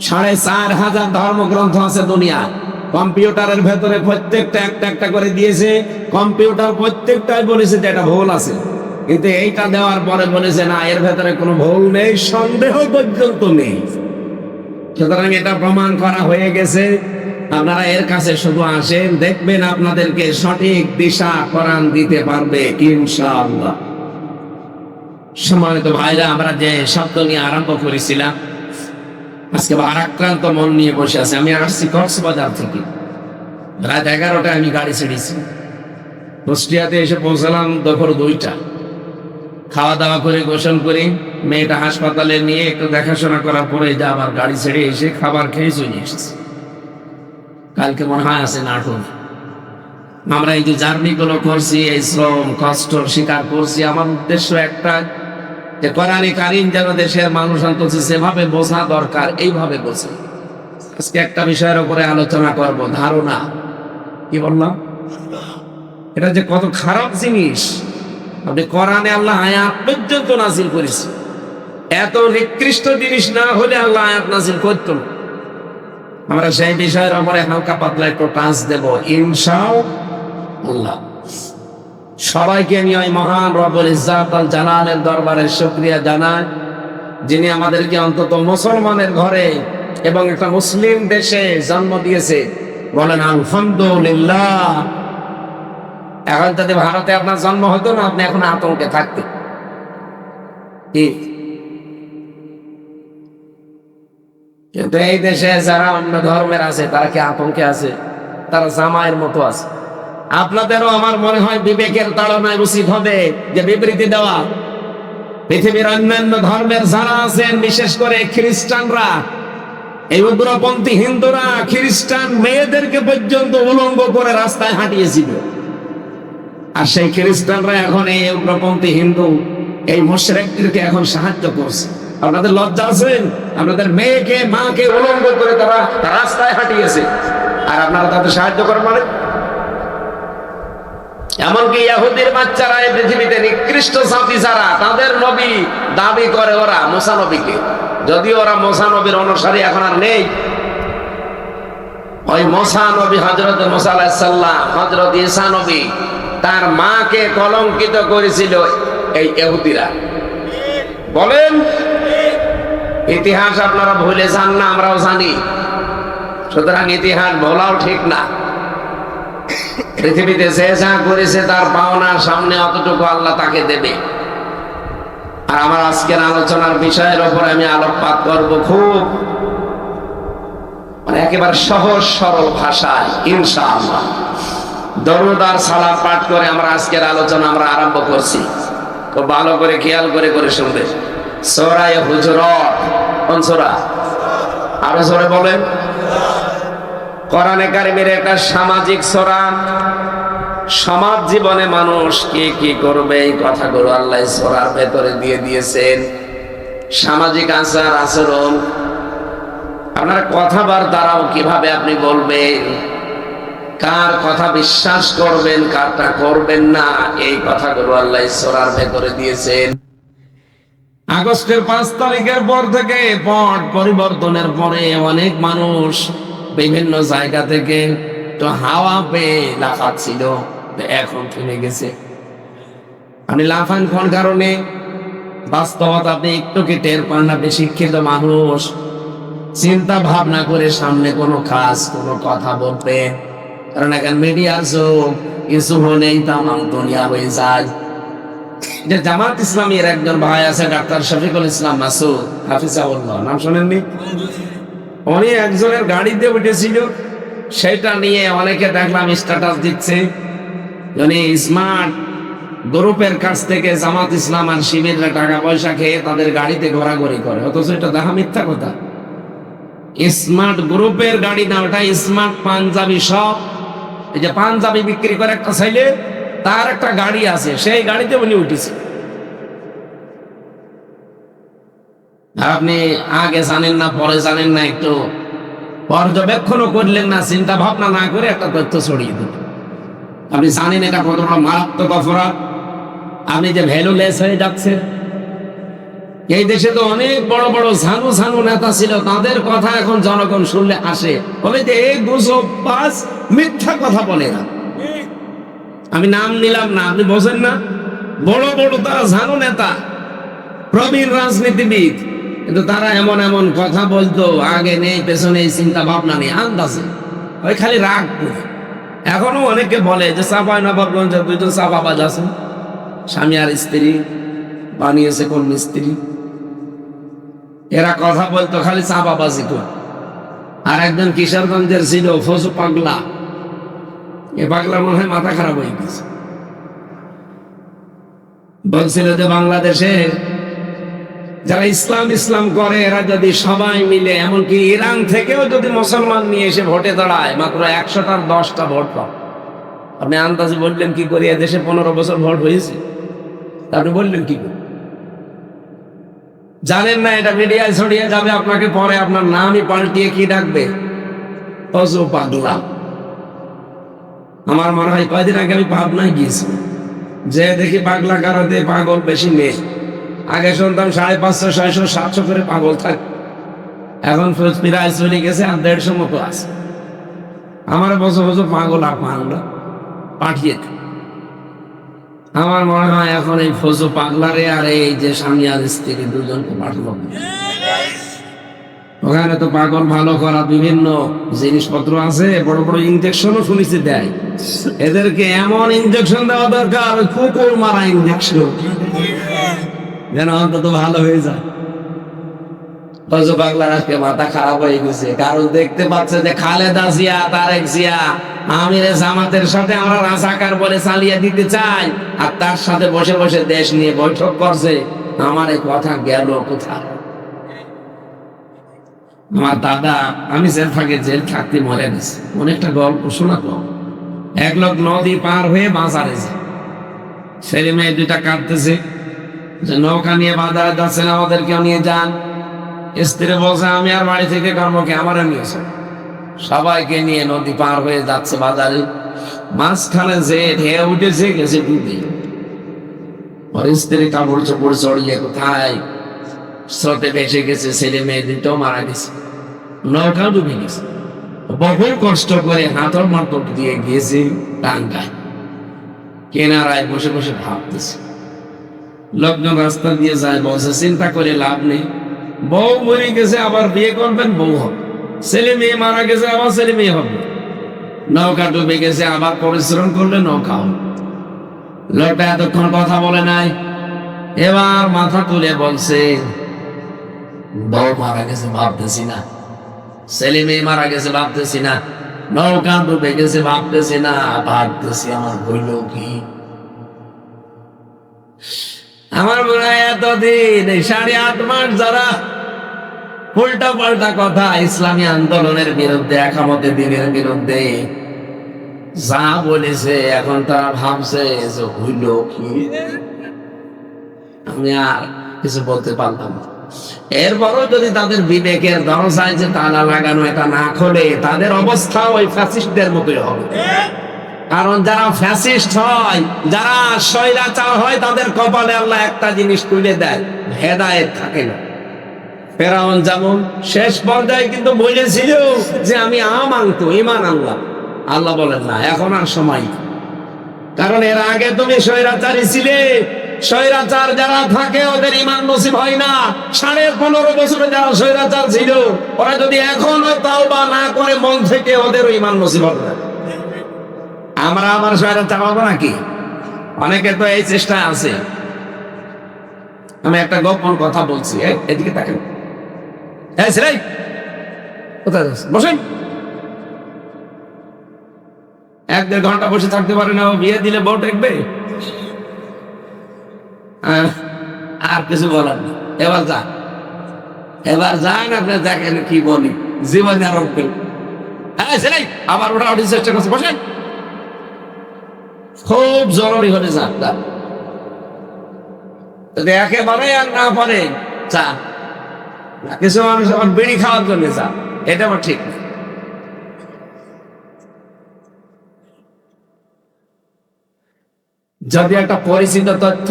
4,500 ধর্মগ্রন্থ আছে দুনিয়া। কম্পিউটারের ভেতরে প্রত্যেকটা একটা একটা করে দিয়েছে, কম্পিউটার প্রত্যেকটাই বলেছে যে এটা ভুল আছে, কিন্তু এইটা দেওয়ার পরে বলেছে না, এর ভেতরে কোনো ভুল নেই, সন্দেহ পর্যন্ত নেই। সুতরাং এটা প্রমাণ করা হয়ে গেছে। আপনারা এর কাছে শুধু আসেন, দেখবেন আপনাদেরকে সঠিক দিশা কোরআন দিতে পারবে ইনশাআল্লাহ। সম্মানিত ভাইরা, আমরা যে শব্দ নিয়ে আরম্ভ করেছিলাম, আজকে ভারাক্রান্ত মন নিয়ে বসে আছে। আমি আসছি কক্সবাজার থেকে, রাত 11টায় আমি গাড়ি ছেড়েছি। কুষ্টিয়াতে এসে পৌঁছালাম দুপুর 2টা। খাওয়া দাওয়া করে গোসল করে মেয়েটা হাসপাতালে নিয়ে একটু দেখাশোনা করার পরে যা আবার গাড়ি ছেড়ে এসে খাবার খেয়ে চলে এসেছি। কালকে মনে হয় আছে নাটক। আমরা এই যে জার্নি গুলো করছি, এই শ্রম কষ্ট স্বীকার করছি, আমার উদ্দেশ্য একটা, যে কোরআনে কারীম যেন দেশের মানুষ অন্তত যেভাবে বোঝা দরকার এইভাবে বোঝে। আজকে একটা বিষয়ের উপরে আলোচনা করব, ধারণা। কি বললাম? এটা যে কত খারাপ জিনিস। আপনি কোরআনে আল্লাহ আয়াত পর্যন্ত নাজিল করেছে, এত নিকৃষ্ট জিনিস না হলে আল্লাহ আয়াত নাজিল করত না। আমরা সেই বিষয়ের উপরে হালকা পাতলা একটু টাচ দেব ইনশাআল্লাহ। সবাইকে আমি ওই মহান রব্বুল ইজ্জাত আল জালালের দরবারে শুকরিয়া জানাই, যিনি আমাদেরকে অন্তত মুসলমানের ঘরে এবং একটা মুসলিম দেশে জন্ম দিয়েছে। বলেন আলহামদুলিল্লাহ। এখন যদি ভারতে আপনার জন্ম হতো না, আপনি এখন আতঙ্কে থাকতেন। কিন্তু এই দেশে যারা অন্য ধর্মের আছে, তারা কি আতঙ্কে আছে? তারা জামাইয়ের মতো আছে। আপনাদেরও আমার মনে হয় বিবেকের তাড়নায় উচিত হবে যে বিবৃতি দেওয়া। পৃথিবীর অন্যান্য ধর্মের যারা আছেন, বিশেষ করে খ্রিস্টানরা, এই উগ্রপন্থী হিন্দুরা খ্রিস্টান মেয়েদেরকে পর্যন্ত উলঙ্গ করে রাস্তায় হাঁটিয়েছিল। আর সেই খ্রিস্টানরা এখন এই উগ্রপন্থী হিন্দু, এই মুশরিকদেরকে এখন সাহায্য করছে। আপনাদের লজ্জা আছে? আপনাদের মেয়েকে মাকে উলঙ্গ করে তারা রাস্তায় হাঁটিয়েছে, আর আপনারা তাদের সাহায্য করেন। মানে এমনকি ইহুদির বাচ্চারা এই পৃথিবীতে নিকৃষ্ট জাতি যারা, তাদের নবী দাবি করে ওরা মুসা নবীকে, যদিও ওরা মুসা নবীর অনুসারী এখন আর নেই। ওই মুসা নবী, হযরত মুসা আলাইহিস সালাম, হযরত ঈসা নবী, তার মাকে কলঙ্কিত করেছিল এই ইহুদিরা। বলেন, ইতিহাস আপনারা ভুলে যান না, আমরাও জানি। সুতরাং ইতিহাস বলাও ঠিক না। পৃথিবীতে যে যা করেছে তার পাওনার সামনে অতটুকু আল্লাহ তাকে দেবে। আর আমার আজকের আলোচনার বিষয়ের উপর আমি আলোকপাত করব খুব একেবারে সহজ সরল ভাষায় ইনশাআল্লাহ। দরুদ আর সালাত পাঠ করে আমরা আজকের আলোচনা আরম্ভ করছি। তো ভালো করে খেয়াল করে করে শুনবে। সূরা হুজুরাত, কোন সূরা? আরো জোরে বলেন। কোরআনে কারিমের একটা সামাজিক সূরা। সমাজ জীবনে মানুষ কি কি করবে, এই কথাগুলো আল্লাহ সূরার ভেতরে দিয়ে দিয়েছেন। সামাজিক আচার আচরণ, আপনার কথাবার্তাও কিভাবে আপনি বলবেন, কার কথা বিশ্বাস করবেন, কারটা করবেন না, এই কথাগুলো আল্লাহ সূরার ভেতরে দিয়েছেন। আগস্টের 5 তারিখের পর থেকে পট পরিবর্তনের পরে অনেক মানুষ বিভিন্ন জায়গা থেকে তো হাওয়া পেয়ে লাফাচ্ছিল, এখন থেমে গেছে। আপনি লাফান কোন কারণে? বাস্তবতা আপনি একটু কি টের পান না? শিক্ষিত মানুষ চিন্তা ভাবনা করে সামনে কোনো কাজ, কোনো কথা বলবে। কারণ এখন মিডিয়ার যুগ, কিছু হলেই তামাম দুনিয়া হয়ে যায়। যে জামাত ইসলামীর একজন ভাই আছে, ডাক্তার শফিকুল ইসলাম মাসুদ হাফিজাহুল্লাহ, নাম শোনেননি? উনি একজনের গাড়িতে উঠেছিল, সেটা নিয়ে অনেকে দেখলাম স্ট্যাটাস দিচ্ছে। উনি স্মার্ট গ্রুপের কাছ থেকে জামাত ইসলাম আর শিবিরের টাকা পয়সা খেয়ে তাদের গাড়িতে ঘোরাঘুরি করে, অথচ এটা দেখা মিথ্যা কথা। স্মার্ট গ্রুপের গাড়ি না, ওটা স্মার্ট পাঞ্জাবি শপ। এই যে পাঞ্জাবি বিক্রি করে একটা ছেলে, তার একটা গাড়ি আছে, সেই গাড়িতে উনি উঠেছে। আপনি আগে জানেন না, পরে জানেন না, একটু পর্যবেক্ষণও করলেন না, চিন্তা ভাবনা না করে একটা তথ্য ছড়িয়ে দিলেন। আপনি জানেন এটা কতটা মারাত্মক অপরাধ? আপনি যে ভ্যালুলেস হয়ে যাচ্ছেন। এই দেশে তো অনেক বড় বড় ঝানু ঝানু নেতা ছিল, তাদের কথা এখন জনগণ শুনলে আসে, বলে যে এই গুজব বাস, মিথ্যা কথা বলে না। আমি নাম নিলাম না, আপনি বোঝেন না? বড় বড় তারা ঝানু নেতা, প্রবীণ রাজনীতিবিদ, কিন্তু তারা এমন এমন কথা বলতো, আগে নেই পেছনে চিন্তা ভাবনা নেই, আন্দাজে, ওই খালি রাগ করে। এখনো অনেকে বলে যে চাপাই নবাবগঞ্জে দুইজন চাপাবাজ আছে, স্বামী আর স্ত্রী, বানিয়েছে কোন মিস্ত্রি। এরা কথা বলতো খালি চাপাবাজি করে। আর একজন কিশোরগঞ্জের ছিল ফজু পাগলা, এ পাগলার মনে হয় মাথা খারাপ হয়ে গেছে। বলছিল যে বাংলাদেশে যারা ইসলাম ইসলাম করে এরা যদি সবাই মিলে, এমনকি ইরান থেকেও যদি মুসলমান নিয়ে এসে ভোটে দাঁড়ায়, মাত্র 100টার 10টা ভোট পাবে। আপনি আন্দাজে বললেন কি করে? দেশে 15 বছর ভোট হয়েছে, আপনি বললেন কি করে? জানেন না এটা মিডিয়ায় ছড়িয়ে যাবে, আপনাকে পরে আপনার নামই পাল্টিয়ে কি ডাকবে? ফজু পাগলা। আমার মনে হয় কয়দিন আগে আমি পাবনায় গিয়েছি, যে দেখি পাগলা কারাতে পাগল বেশি নেই। আগে শুনতাম 550, 600, 700 করে পাগল থাকে, এখন প্রায় চলে গেছে আর 150 মতো আছে। আমার বছর বছর পাগল আর পাগলা পাঠিয়ে দেয়। আমার মনে হয় এখন এই ফজু পাগলারে আর এই যে স্বামী আর স্ত্রী দুজনকে পাঠাবো। ওখানে তো পাগল ভালো করা বিভিন্ন জিনিসপত্র আছে, বড় বড় ইনজেকশনও শুনেছি দেয়। এদেরকে এমন ইনজেকশন দেওয়া দরকার, কুকুর মারা ইনজেকশন, যেন অন্তত ভালো হয়ে যায়। ফজু পাগলার আজকে মাথা খারাপ হয়ে গেছে, কারণ দেখতে পাচ্ছে যে খালেদা জিয়া, তারেক জিয়া, আমিরে জামাতের সাথে আমরা রাজাকার বলে চালিয়ে দিতে চাই, আর তার সাথে বসে বসে দেশ নিয়ে বৈঠক করছে। আমার এই কথা গেল কোথায়? আমার দাদা, আমি জেল ফাঁকে জেল থাকতে মরে গেছে, অনেকটা গল্প শোনাতো। এক লোক নদী পার হয়ে বাজারে যায়, ছেলে মেয়ে দুইটা কাঁদতেছে যে নৌকা নিয়ে বাজারে যাচ্ছেন, আমাদেরকেও নিয়ে যান। স্ত্রী বলছে আমি আর বাড়ি থেকে কর্মকে আমার নিয়েছে, সবাইকে নিয়ে নদী পার হয়ে যাচ্ছে বাজারে। মাঝখানে যে ঢেউ উঠেছে, গেছে ডুবে। ওর স্ত্রী কাপড় চোপড় চড়িয়ে কোথায় স্রোতে ভেসে গেছে, ছেলে মেয়ে দুটো মারা গেছে, নৌকা ডুবে গেছে। বহু কষ্ট করে হাতর মাতর দিয়ে গিয়েছে টাঙ্গায়, কেনারায় বসে বসে ভাবতেছে। লোকজন রাস্তা দিয়ে যায়, বলছে চিন্তা করে লাভ নেই, বউ মরে গেছে, আবার বিয়ে করবেন, বউ হবে। ছেলে মেয়ে মারা গেছে, আবার ছেলে মেয়ে হবে। নৌকা ডুবে গেছে, আবার পরিশ্রম করলে নৌকা হবে। লোকটা এতক্ষণ কথা বলে নাই, এবার মাথা তুলে বলছে বউ মারা গেছে ভাবতেছি না, ছেলে মেয়ে মারা গেছে ভাবতেছি না, নৌকা ডুবে গেছে ভাবতেছি না, ভাবতেছি আমার হইল কি। আমার মনে হয় এতদিন 8.5 মাস যারা উল্টা পাল্টা কথা ইসলামী আন্দোলনের বিরুদ্ধে, একামতে দ্বীনের বিরুদ্ধে যা বলেছে, এখন তারা ভাবছে যে হইল কি। আমি আর কিছু বলতে পারলাম না। এরপরও যদি তাদের বিবেকের দরজায় যে তালা লাগানো এটা না খোলে, তাদের অবস্থা ওই ফ্যাসিস্টদের মতোই হবে। কারণ যারা ফ্যাসিস্ট হয়, যারা স্বৈরাচার হয়, তাদের কপালে আল্লাহ একটা জিনিস তুলে দেয়, হেদায়েত থাকে না। ফেরাউন যেমন শেষ পর্যায়ে কিন্তু বলেছিল যে আমি আমানতু, ঈমান আল্লাহ। আল্লাহ বলেন না, এখন আর সময়, কারণ এর আগে তুমি স্বৈরাচারী ছিলে। স্বৈরাচার যারা থাকে ওদের ঈমান নসিব হয় না। 15.5 বছরে যারা স্বৈরাচার ছিল, ওরা যদি এখনো তাওবা না করে মন থেকে, ওদের ঈমান নসিব হবে না। আমরা আমার স্বৈরাচার হবো নাকি? অনেকে তো এই চেষ্টায় আছে। আমি একটা গোপন কথা বলছি, এদিকে তাকেন, কোথায় বসেন। 1-1.5 ঘন্টা বসে থাকতে পারে না, বিয়ে দিলে বউ দেখবে। আর কিছু বলার নেই, এবার যান আপনি দেখেন কি বলি, জীবন আর আবার ওটা ওঠে চেষ্টা করছে, বসেন। খুব জরুরি হলে যান, যদি একেবারে আর না পারে চা, কিছু মানুষ আবার বিড়ি খাওয়ার জন্য চা, এটা আবার ঠিক না। যদি একটা পরিচিত তথ্য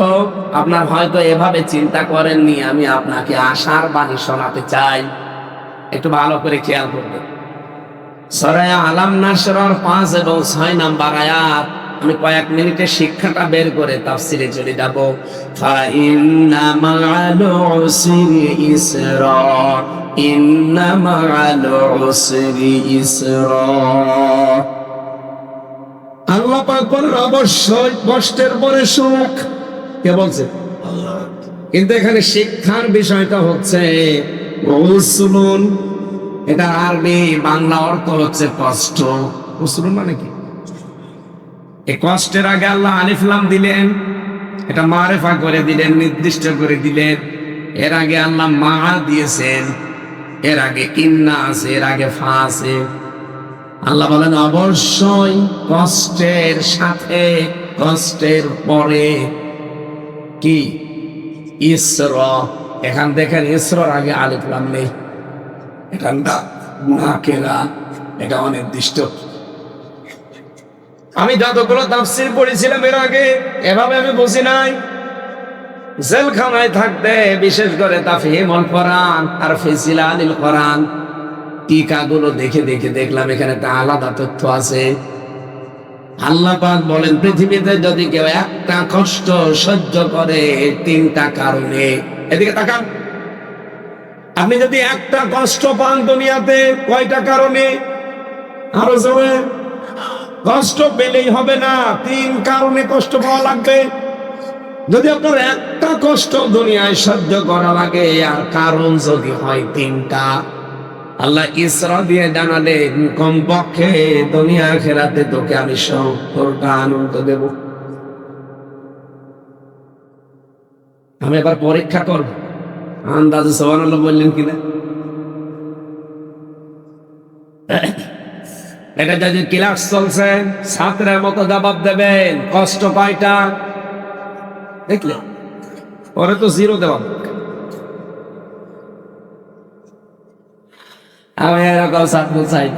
আপনার হয়তো এভাবে চিন্তা করেননি, আমি আপনাকে আশার বাণী শোনাতে চাই, একটু ভালো করে খেয়াল করবেন। সূরা আলাম নাসরর 5 এবং 6 নাম্বার আয়াত, আমি কয়েক মিনিটে শিক্ষাটা বের করে তাফসিরে চলে যাব। ফা ইন্না মা'আল উসরি ইসরা, ইন্না মা'আল উসরি ইসরা। আল্লাহ পাক বলেন অবশ্যই কষ্টের পরে সুখ। কে বলছে? আল্লাহ। কিন্তু এখানে শিক্ষার বিষয়টা হচ্ছে উসরুন, এটা আরবি বাংলা অর্থ হচ্ছে কষ্ট। উসরুন মানে কি? এই কষ্টের আগে আল্লাহ আলিফ লাম দিলেন, এটা মারেফা করে দিলেন, নির্দিষ্ট করে দিলেন। এর আগে আল্লাহ মা দিয়েছেন, এর আগে ইন্না আছে, এর আগে ফা আছে। আল্লাহ বলেন অবশ্যই কষ্টের সাথে, কষ্টের পরে কি ইসরা। এখান দেখেন ইসরার আগে আলিফ লাম নেই, এটা নাকেরা, এটা অনির্দিষ্ট। আমি যতগুলো তাফসীর পড়েছিলাম এর আগে এভাবে আমি বুঝি নাই। জেলখানায় থাকতে বিশেষ করে তাফহিমুল কোরআন আর ফিসিলানিল কোরআন টিকাগুলো দেখে দেখে দেখলাম এখানে একটা আলাদা তথ্য আছে। আল্লাহ পাক বলেন পৃথিবীতে যদি কেউ একটা কষ্ট সহ্য করে 3টা কারণে, এদিকে তাকান, আপনি যদি একটা কষ্ট পান দুনিয়াতে কয়টা কারণে? আরো জোরে। কষ্ট পেলেই হবে না, 3 কারণে কষ্ট পাওয়া লাগবে। যদি আপনার একটা কষ্ট দুনিয়ায় সহ্য করা লাগে, আর কারণ যদি হয় 3টা, আল্লাহ ইসরা দিয়ে জানালেন কমপক্ষে দুনিয়া আখিরাতে তোকে আমি 70টা আনন্দ দেব। আমি এবার পরীক্ষা করব, আন্দাজে সুবহানাল্লাহ বললেন কিনা। এটা যদি ক্লাস চলছে ছাত্রের মতো জবাব দেবেন। কষ্ট কয়টা দেখলে পরে তো 0 দেওয়া। আমি এরকম ছাত্র চাই।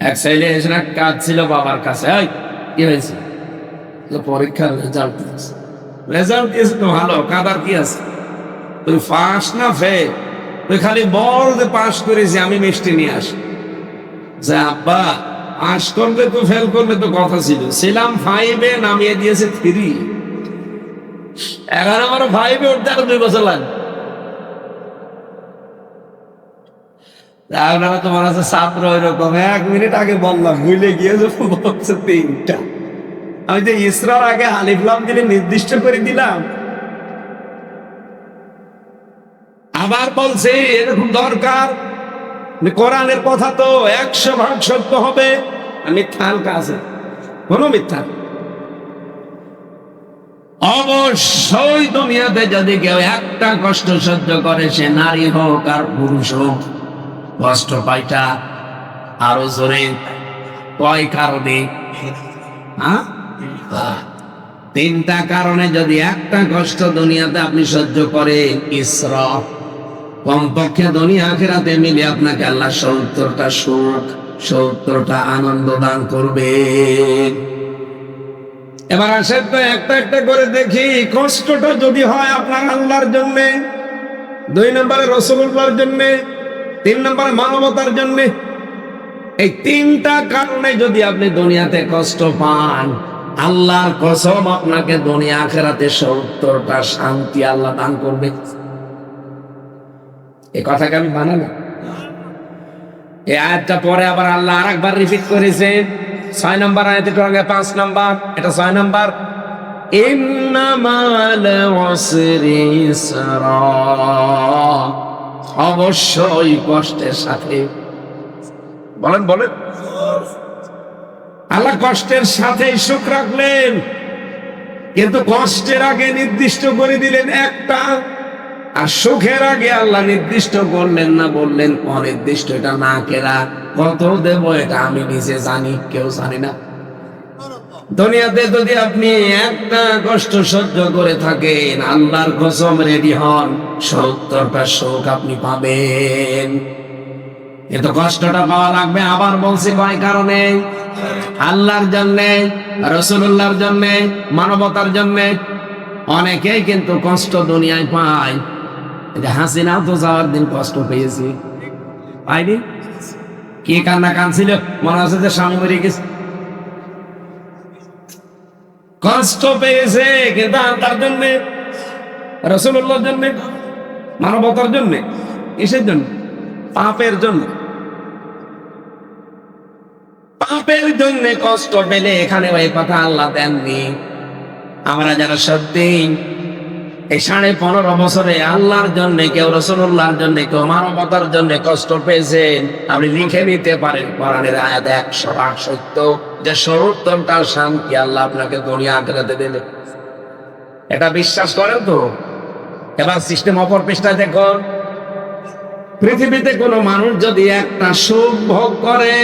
এক সাইডে এসে না কাজ ছিল বাবার কাছে, কি হয়েছে? পরীক্ষার রেজাল্ট দিয়েছে। রেজাল্ট দিয়েছে তো ভালো, কাদার কি আছে? তুই পাস না ফেল, তুই খালি বল যে পাস করেছি, আমি মিষ্টি নিয়ে আসি। যে আব্বা পাস করলে তো ফেল করলে তো কথা ছিল, ছিলাম 5-এ, নামিয়ে দিয়েছে 3। এখন আমার 5-এ উঠতে আরো 2 বছর লাগবে। আপনারা তোমার আছে ছাত্র এরকম, 1 মিনিট আগে বললাম ভুলে গিয়েছে, বলছে 3টা। আমি যে ইসরার আগে আলিফ লাম দিলে নির্দিষ্ট করে দিলাম, আবার বলছে এরকম দরকার। কোরআনের কথা তো 100% সত্য হবে, মিথ্যা হালকা আছে, কোনো মিথ্যা। অবশ্যই দুনিয়াতে যদি কেউ একটা কষ্ট সহ্য করে, সে নারী হোক আর পুরুষ হোক, কষ্ট কয়টা? আরো জোরে, কয় কারণে? 3টা কারণে যদি একটা কষ্ট দুনিয়াতে আপনি সহ্য করেন, ইসরা, কমপক্ষে দুনিয়া আখিরাতে মিলে আপনাকে আল্লাহ 70টা সুখ, 70টা আনন্দ দান করবে। এবার আসেন তো একটা একটা করে দেখি, কষ্টটা যদি হয় আপনার আল্লাহর জন্যে, 2 নম্বরে রাসূলুল্লাহর জন্যে, 3 নম্বরে মানবতার জন্যে, এই 3টা কারণে যদি আপনি দুনিয়াতে কষ্ট পান, আল্লাহর কসম আপনাকে দুনিয়া আখিরাতে 70টা শান্তি আল্লাহ দান করবে। এই কথাকে আমি বানালাম। এই আয়াতটা পরে আবার আল্লাহ আরেকবার রিপিট করেছেন 6 নম্বর আয়াতে, 5 নম্বর, এটা 6 নম্বর। ইন্নামাল উসরি ইসরা, অবশ্যই কষ্টের সাথে। বলেন বলেন, আল্লাহ কষ্টের সাথে সুখ রাখলেন, কিন্তু কষ্টের আগে নির্দিষ্ট করে দিলেন একটা, আর সুখের আগে আল্লাহ নির্দিষ্ট করলেন না, বললেন অনির্দিষ্ট। এটা না কেরা কত দেব এটা আমি নিজে জানি, কেউ জানি না। দুনিয়াতে যদি আপনি একটা কষ্ট সহ্য করে থাকেন, আল্লাহর কসম রেডি হন, 70টা সুখ আপনি পাবেন। এত কষ্টটা পাওয়া লাগবে। আবার বলছি কয় কারণে? আল্লাহর জন্যে, রাসূলুল্লাহর জন্যে, মানবতার জন্যে। অনেকেই কিন্তু কষ্ট দুনিয়ায় পায়। এই যে হাসিনা তো যাওয়ার দিন কষ্ট পেয়েছি, পাইনি? কি কান্না কানছিল, মনে হচ্ছে যে স্বামী মরে গেছে। কষ্ট পেয়েছে কিন্তু আল্লাহর জন্যে, রাসূলুল্লাহর জন্যে, মানবতার জন্যে। কিসের জন্য? পাপের জন্য। পাপের জন্য কষ্ট পেলে এখানে ওই কথা আল্লাহ দেননি। আমরা যারা সত্যি এই 15.5 বছরে আল্লাহর জন্য, কেউ রাসূলুল্লাহর জন্য, কেউ মানবতার জন্য কষ্ট পেয়েছেন, আপনি লিখে নিতে পারেন কোরআনের আয়াত 168 যে 70টা শান্তি আল্লাহ আপনাকে দুনিয়া আখিরাতে দেবে। এটা বিশ্বাস করেন তো? এবার সিস্টেম অপর পৃষ্ঠায় দেখুন। পৃথিবীতে কোনো মানুষ যদি একটা সুখ ভোগ করে,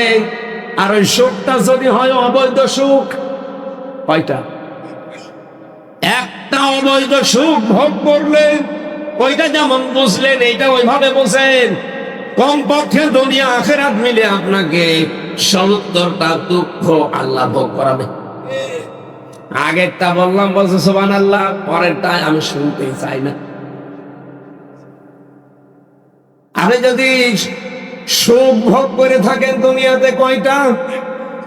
আর ওই সুখটা যদি হয় অবৈধ সুখ, কয়টা? একটা অবৈধ সুখ ভোগ করলে ওইটা যেমন বুঝলেন এইটা ওইভাবে বোঝেন। কমপক্ষে দুনিয়া আখিরাত মিলে আপনাকে 70টা দুঃখ আল্লাহ ভোগ করাবে। আগেরটা বললাম, বলছে সুবহানাল্লাহ, পরেরটা আমি শুনতেই চাই না। আপনি যদি সুখ ভোগ করে থাকেন দুনিয়াতে কয়টা?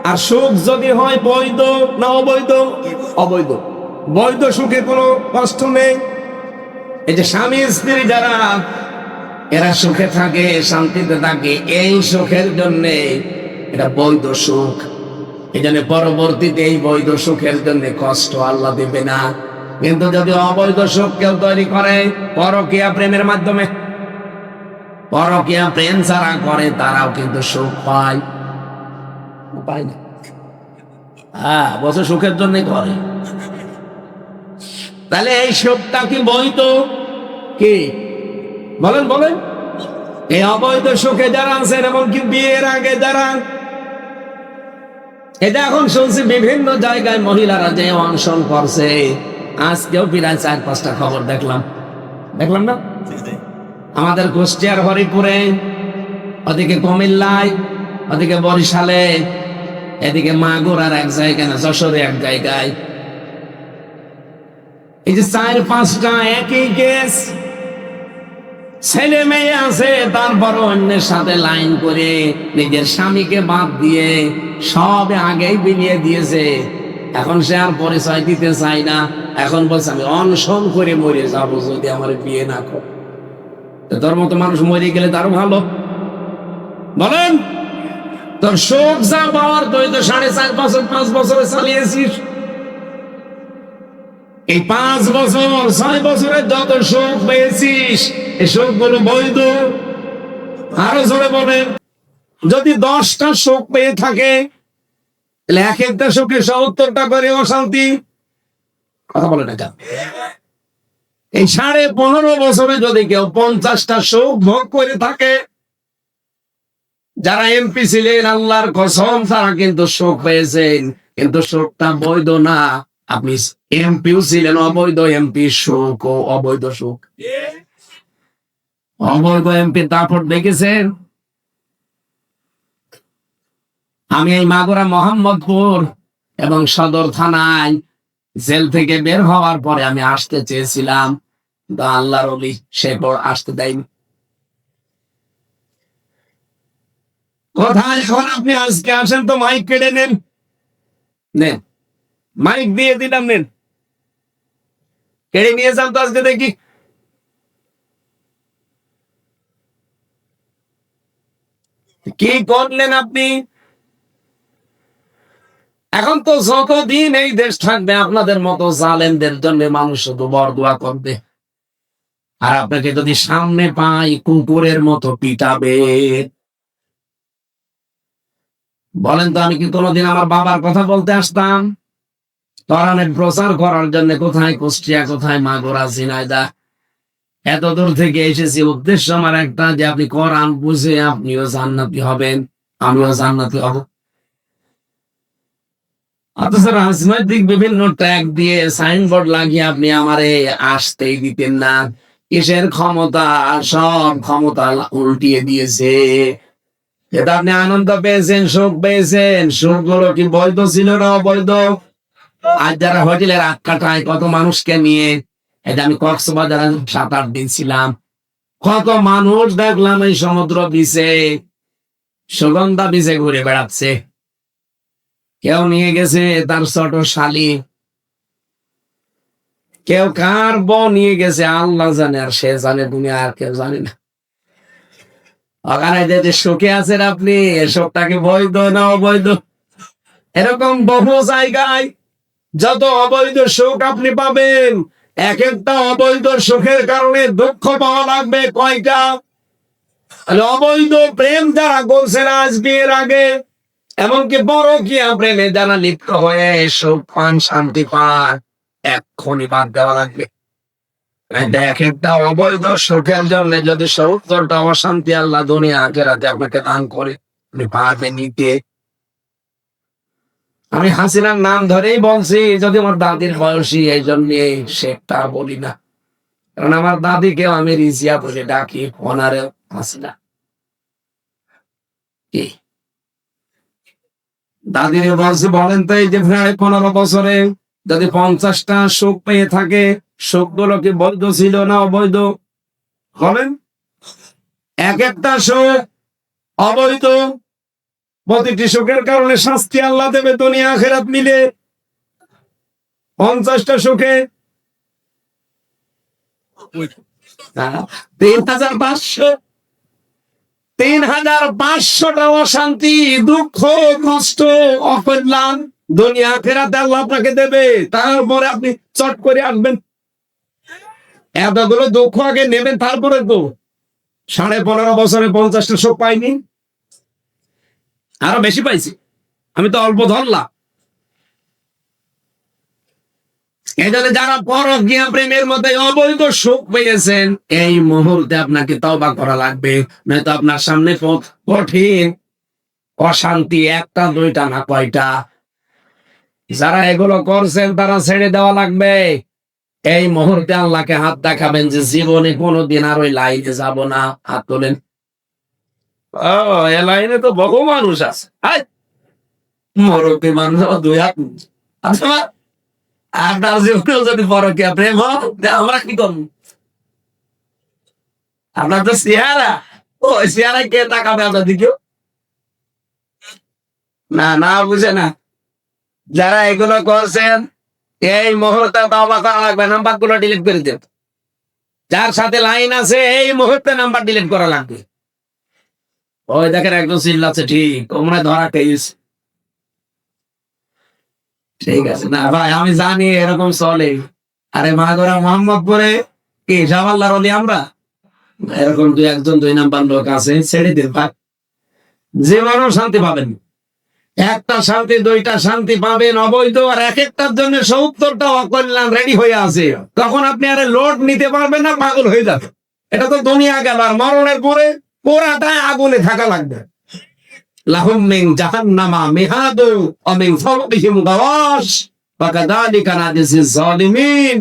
আর সুখ যদি হয় বৈধ না অবৈধ? অবৈধ। বৈধ সুখে কোনো কষ্ট নেই। এই যে স্বামী স্ত্রী যারা এরা সুখে থাকে, শান্তিতে থাকে, এই সুখের জন্য এটা বৈধ সুখ। এই জন্য পরবর্তীতে এই বৈধ সুখের জন্য কষ্ট আল্লাহ দেবে না। কিন্তু যদি অবৈধ সুখ কেউ তৈরি করে পরকীয়া প্রেমের মাধ্যমে, পরকীয়া প্রেম যারা করে তারাও কিন্তু সুখ পায়, পায় না। হ্যাঁ, বছর সুখের জন্য করে। তাহলে এই সুখটা কি বৈধ? কি বলেন বলেন? এই অবৈধ সুখে যারা আছেন, এমনকি বিয়ের আগে যারা, এটা এখন শুনছি বিভিন্ন জায়গায় মহিলারা যে অনশন করছে। আজকেও প্রায় 4-5টা খবর দেখলাম না? আমাদের কুষ্টিয়ার হরিপুরে, ওদিকে কুমিল্লায়, ওদিকে বরিশালে, এদিকে মাগুরার এক জায়গায়, না যশোরে এক জায়গায়, এই যে 4-5টা একই কেস। ছেলে মেয়ে আছে, তারপর অন্যের সাথে লাইন করে নিজের স্বামীকে বাদ দিয়ে সবে আগেই বিলিয়ে দিয়েছে। এখন সে আর পরিচয় দিতে চায় না। এখন বলছে আমি অনশন করে মরে যাবো যদি আমার বিয়ে না করে। তোর মতো মানুষ মরে গেলে তারও ভালো। বলেন, তোর শোক যা পাওয়ার তুই তো 4.5 বছর 5 বছরে চালিয়েছিস। এই 5 বছর 6 বছরের যত সুখ পেয়েছিস, এই সুখ গুলো বৈধ? আরো জোরে বলেন। যদি 10টা সুখ পেয়ে থাকে, তাহলে এক একটা সুখে 70টা করে অশান্তি। কথা বলে না কেন? এই 15.5 বছরে যদি কেউ 50টা সুখ ভোগ করে থাকে, যারা এমপি ছিলেন আল্লাহর কসম তারা কিন্তু সুখ পেয়েছেন, কিন্তু সুখটা বৈধ না। আপনি এমপিও ছিলেন, অবৈধ এমপি সুখ ও অবৈধ সুখ। অবৈধ এমপি তারপর দেখেছেন? আমি এই মাগুরা মোহাম্মদপুর এবং সদর থানায় জেল থেকে বের হওয়ার পরে আমি আসতে চেয়েছিলাম, কিন্তু আল্লাহর ওলি সে আসতে দেয়নি। কোথায় এখন আপনি আজকে আসেন তো মাইক কেড়ে নেন, মাইক দিয়ে দিলাম, নেন, কেড়ে নিয়ে যান তো আজকে দেখি। কি করলেন আপনি? এখন তো যতদিন এই দেশ থাকবে আপনাদের মতো জালেমদের জন্য মানুষ শুধু বরদোয়া করবে। আর আপনাকে যদি সামনে পাই কুকুরের মতো পিটাবে। বলেন তো, আমি কি কোনোদিন আমার বাবার কথা বলতে আসতাম? কোরআনের প্রচার করার জন্য কোথায় কুষ্টিয়া, কোথায় মাগুরা, ঝিনাইদহ, এত দূর থেকে এসেছি। উদ্দেশ্য আমার একটা, যে আপনি কোরআন বুঝে আপনিও জান্নাতি হবেন, আমিও জান্নাতি হব। অথচ রাজনৈতিক বিভিন্ন ট্যাগ দিয়ে সাইনবোর্ড লাগিয়ে আপনি আমারে আসতেই দিতেন না। কিসের ক্ষমতা? সব ক্ষমতা উল্টিয়ে দিয়েছে। এটা আপনি আনন্দ পেয়েছেন, সুখ পেয়েছেন, সুখ গুলো কি বৈধ ছিল না অবৈধ? আজ যারা হোটেলে রাত কাটায় কত মানুষকে নিয়ে, এটা আমি কক্সবাজারে 7-8 দিন ছিলাম, কত মানুষ দেখলাম এই সমুদ্র বিচে, সুগন্ধা বিচে ঘুরে বেড়াচ্ছে। কেউ নিয়ে গেছে তার ছোট শালি, কেউ কার বউ নিয়ে গেছে আল্লাহ জানে, আর সে জানে, দুনিয়া আর কেউ জানে না। ওখানে যে সুখে আছেন আপনি, এসবটাকে বৈধ না অবৈধ? এরকম বহু জায়গায় যত অবৈধ সুখ আপনি পাবেন, এক একটা অবৈধ সুখের কারণে দুঃখ পাওয়া লাগবে কয়টা? অবৈধ প্রেম যারা করছেন আজ বিয়ের আগে, এমনকি পরকীয়া প্রেমে যারা লিপ্ত হয়ে সুখ পান, শান্তি পান, এক্ষুনি বাদ দেওয়া লাগবে। এক একটা অবৈধ সুখের জন্য যদি সত্তরটা অশান্তি আল্লাহ দুনিয়া আখেরাতে আপনাকে দান করে, আপনি পারবেন নিতে? আমি হাসিনার নাম ধরেই বলছি, যদি আমার দাদির বয়সী, এই জন্য সেটা বলি না, কারণ আমার দাদিকেও আমি রিজিয়া বলে ডাকি, ওনারে হাসিনা। কি দাদির বলছি বলেন তো, এই যে প্রায় 15 বছরে যদি 50টা সুখ পেয়ে থাকে, সুখগুলো কি বৈধ ছিল না অবৈধ? বলেন। এক একটা সুখ অবৈধ, প্রতিটি সুখের কারণে শাস্তি আল্লাহ দেবে দুনিয়া আখেরাত মিলে। 50টা সুখে 3,500, 3,500টা অশান্তি, দুঃখ, কষ্ট, অকল্যাণ দুনিয়া আখেরাতে আল্লাহ আপনাকে দেবে। তারপরে আপনি চট করে আসবেন, এতগুলো দুঃখ আগে নেবেন, তারপরে তো 15.5 বছরে 50টা সুখ পাইনি, আরো বেশি পাইছি। আমি তো অল্প ধরলাম। এই জন্য যারা পরকীয়া প্রেমের মধ্যে অবৈধ সুখ পেয়েছেন, এই মুহূর্তে আপনাকে তওবা করা লাগবে, নয়তো আপনার সামনে পথ কঠিন। অশান্তি একটা দুইটা না, কয়টা? যারা এগুলো করছেন তারা ছেড়ে দেওয়া লাগবে। এই মুহূর্তে আল্লাহকে হাত দেখাবেন যে জীবনে কোনোদিন আর ওই লাইনে যাব না। হাত তোলেন। ও, এ লাইনে তো বহু মানুষ আছে, মুরব্বী মানুষ, 2 হাত। আচ্ছা, আপনার জীবনেও যদি পরকীয়া প্রেম হয়, আমরা কি করবো? আপনার তো চেহারা, ওই চেহারা কে তাকাবে আপনার দিকেও? না না, বুঝে না। যারা এগুলো করছেন, এই মুহূর্তে তওবা করা লাগবে, নাম্বার গুলো ডিলিট করে দেন। যার সাথে লাইন আছে এই মুহূর্তে নাম্বার ডিলিট করা লাগবে। ওই দেখেন একদম চিল্লাচ্ছে, ঠিক তোমরা ধরা খেয়েছে। ঠিক আছে না ভাই, আমি জানি এরকম চলে। আরে মাগরা মোহাম্মদপুরে কি সব আল্লাহর ওলি আমরা? এরকম 2 নাম্বার লোক আছে, ছেড়ে দিন ভাই, জীবনও শান্তি পাবেন। একটা শান্তি, 2টা শান্তি পাবেন অবৈধ, আর এক একটার জন্য 70টা অকল্যাণ রেডি হয়ে আছে। তখন আপনি আরে লোড নিতে পারবেন না, পাগল হয়ে যাবে। এটা তো দুনিয়া গেল, আর মরণের পরে পুরাটা আগুনে থাকা লাগবে। লাহুম মিন জাহান্নামা মিহাদু ওয়া মিন ফাওকিহিম গাওয়াশ ওয়া কাযালিকা নাজিজিজ জালিমিন।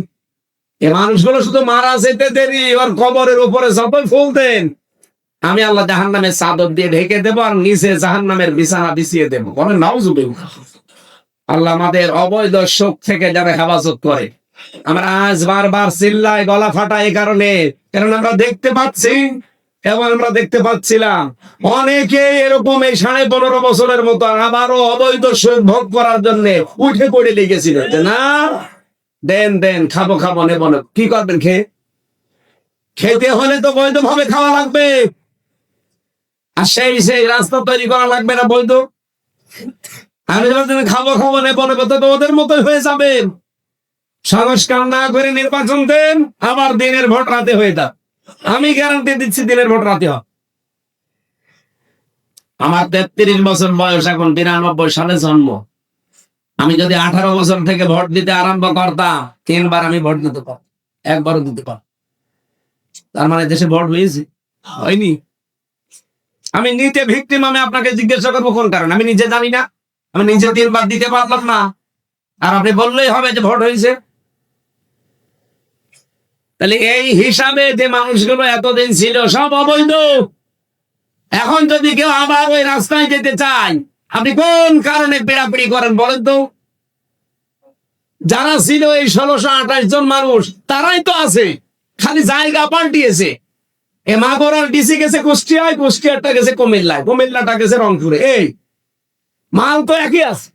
এই মানুষগুলো শুধু মারা যেতে দেরি, আর কবরের উপরে যতই ফুল দেন, আমি আল্লাহ জাহান্নামের চাদর দিয়ে ঢেকে দেবো, আর নিচে জাহান্নামের বিছানা বিছিয়ে দেবো। বলেন নাউজুবিল্লাহ। আল্লাহ আমাদের অবৈধ সুখ থেকে যারা হেফাজত করে। আমরা আজ বারবার চিল্লাই, গলা ফাটা এই কারণে, কারণ আমরা দেখতে পাচ্ছি এবং আমরা দেখতে পাচ্ছিলাম অনেকে এরকম এই 15.5 বছরের মতো আবারও অবৈধ সুখ ভোগ করার জন্য উঠে পড়ে লেগেছিল যে না, দেন দেন, খাবো খাবো, নেবো না। কি করবেন? খেতে হলে তো বৈধ ভাবে খাওয়া লাগবে, আর সেই রাস্তা তৈরি করা লাগবে না বৈধ। আমি যখন খাবো খাবো, নেবো নেবো, তো ওদের মতোই হয়ে যাবেন। সংস্কার না করে নির্বাচন দেন, আবার দিনের ভোট রাতে হয়ে যাবে। আমি গ্যারান্টি দিচ্ছি দিনের ভোট রাতে হবে। আমার 33 বছর বয়স, এখন 92 সালে জন্ম। আমি যদি 18 বছর থেকে ভোট দিতে আরম্ভ করতাম, 3 বার আমি ভোট দিতে পারতাম, একবারও দিতে পারতাম। তার মানে দেশে ভোট হয়েছে? হয়নি। আমি নিজে ভিকটিম, আমি আপনাকে জিজ্ঞাসা করবো কোন কারণ? আমি নিজে জানি না, আমি নিজে 3 বার দিতে পারলাম না, আর আপনি বললেই হবে যে ভোট হয়েছে? তাহলে এই হিসাবে যে মানুষগুলো এতদিন ছিল সব অবৈধ। এখন যদি কেউ আবার ওই রাস্তায় যেতে চায়, আপনি কোন কারণে পেড়াপিড়ি করেন বলেন তো? যারা ছিল এই 1628 জন মানুষ, তারাই তো আছে, খালি জায়গা পাল্টিয়েছে। এ মাগরার ডিসি গেছে কুষ্টিয়ায়, কুষ্টিয়ারটা গেছে কুমিল্লায়, কুমিল্লাটা গেছে রংপুরে। এই মাল তো একই আছে।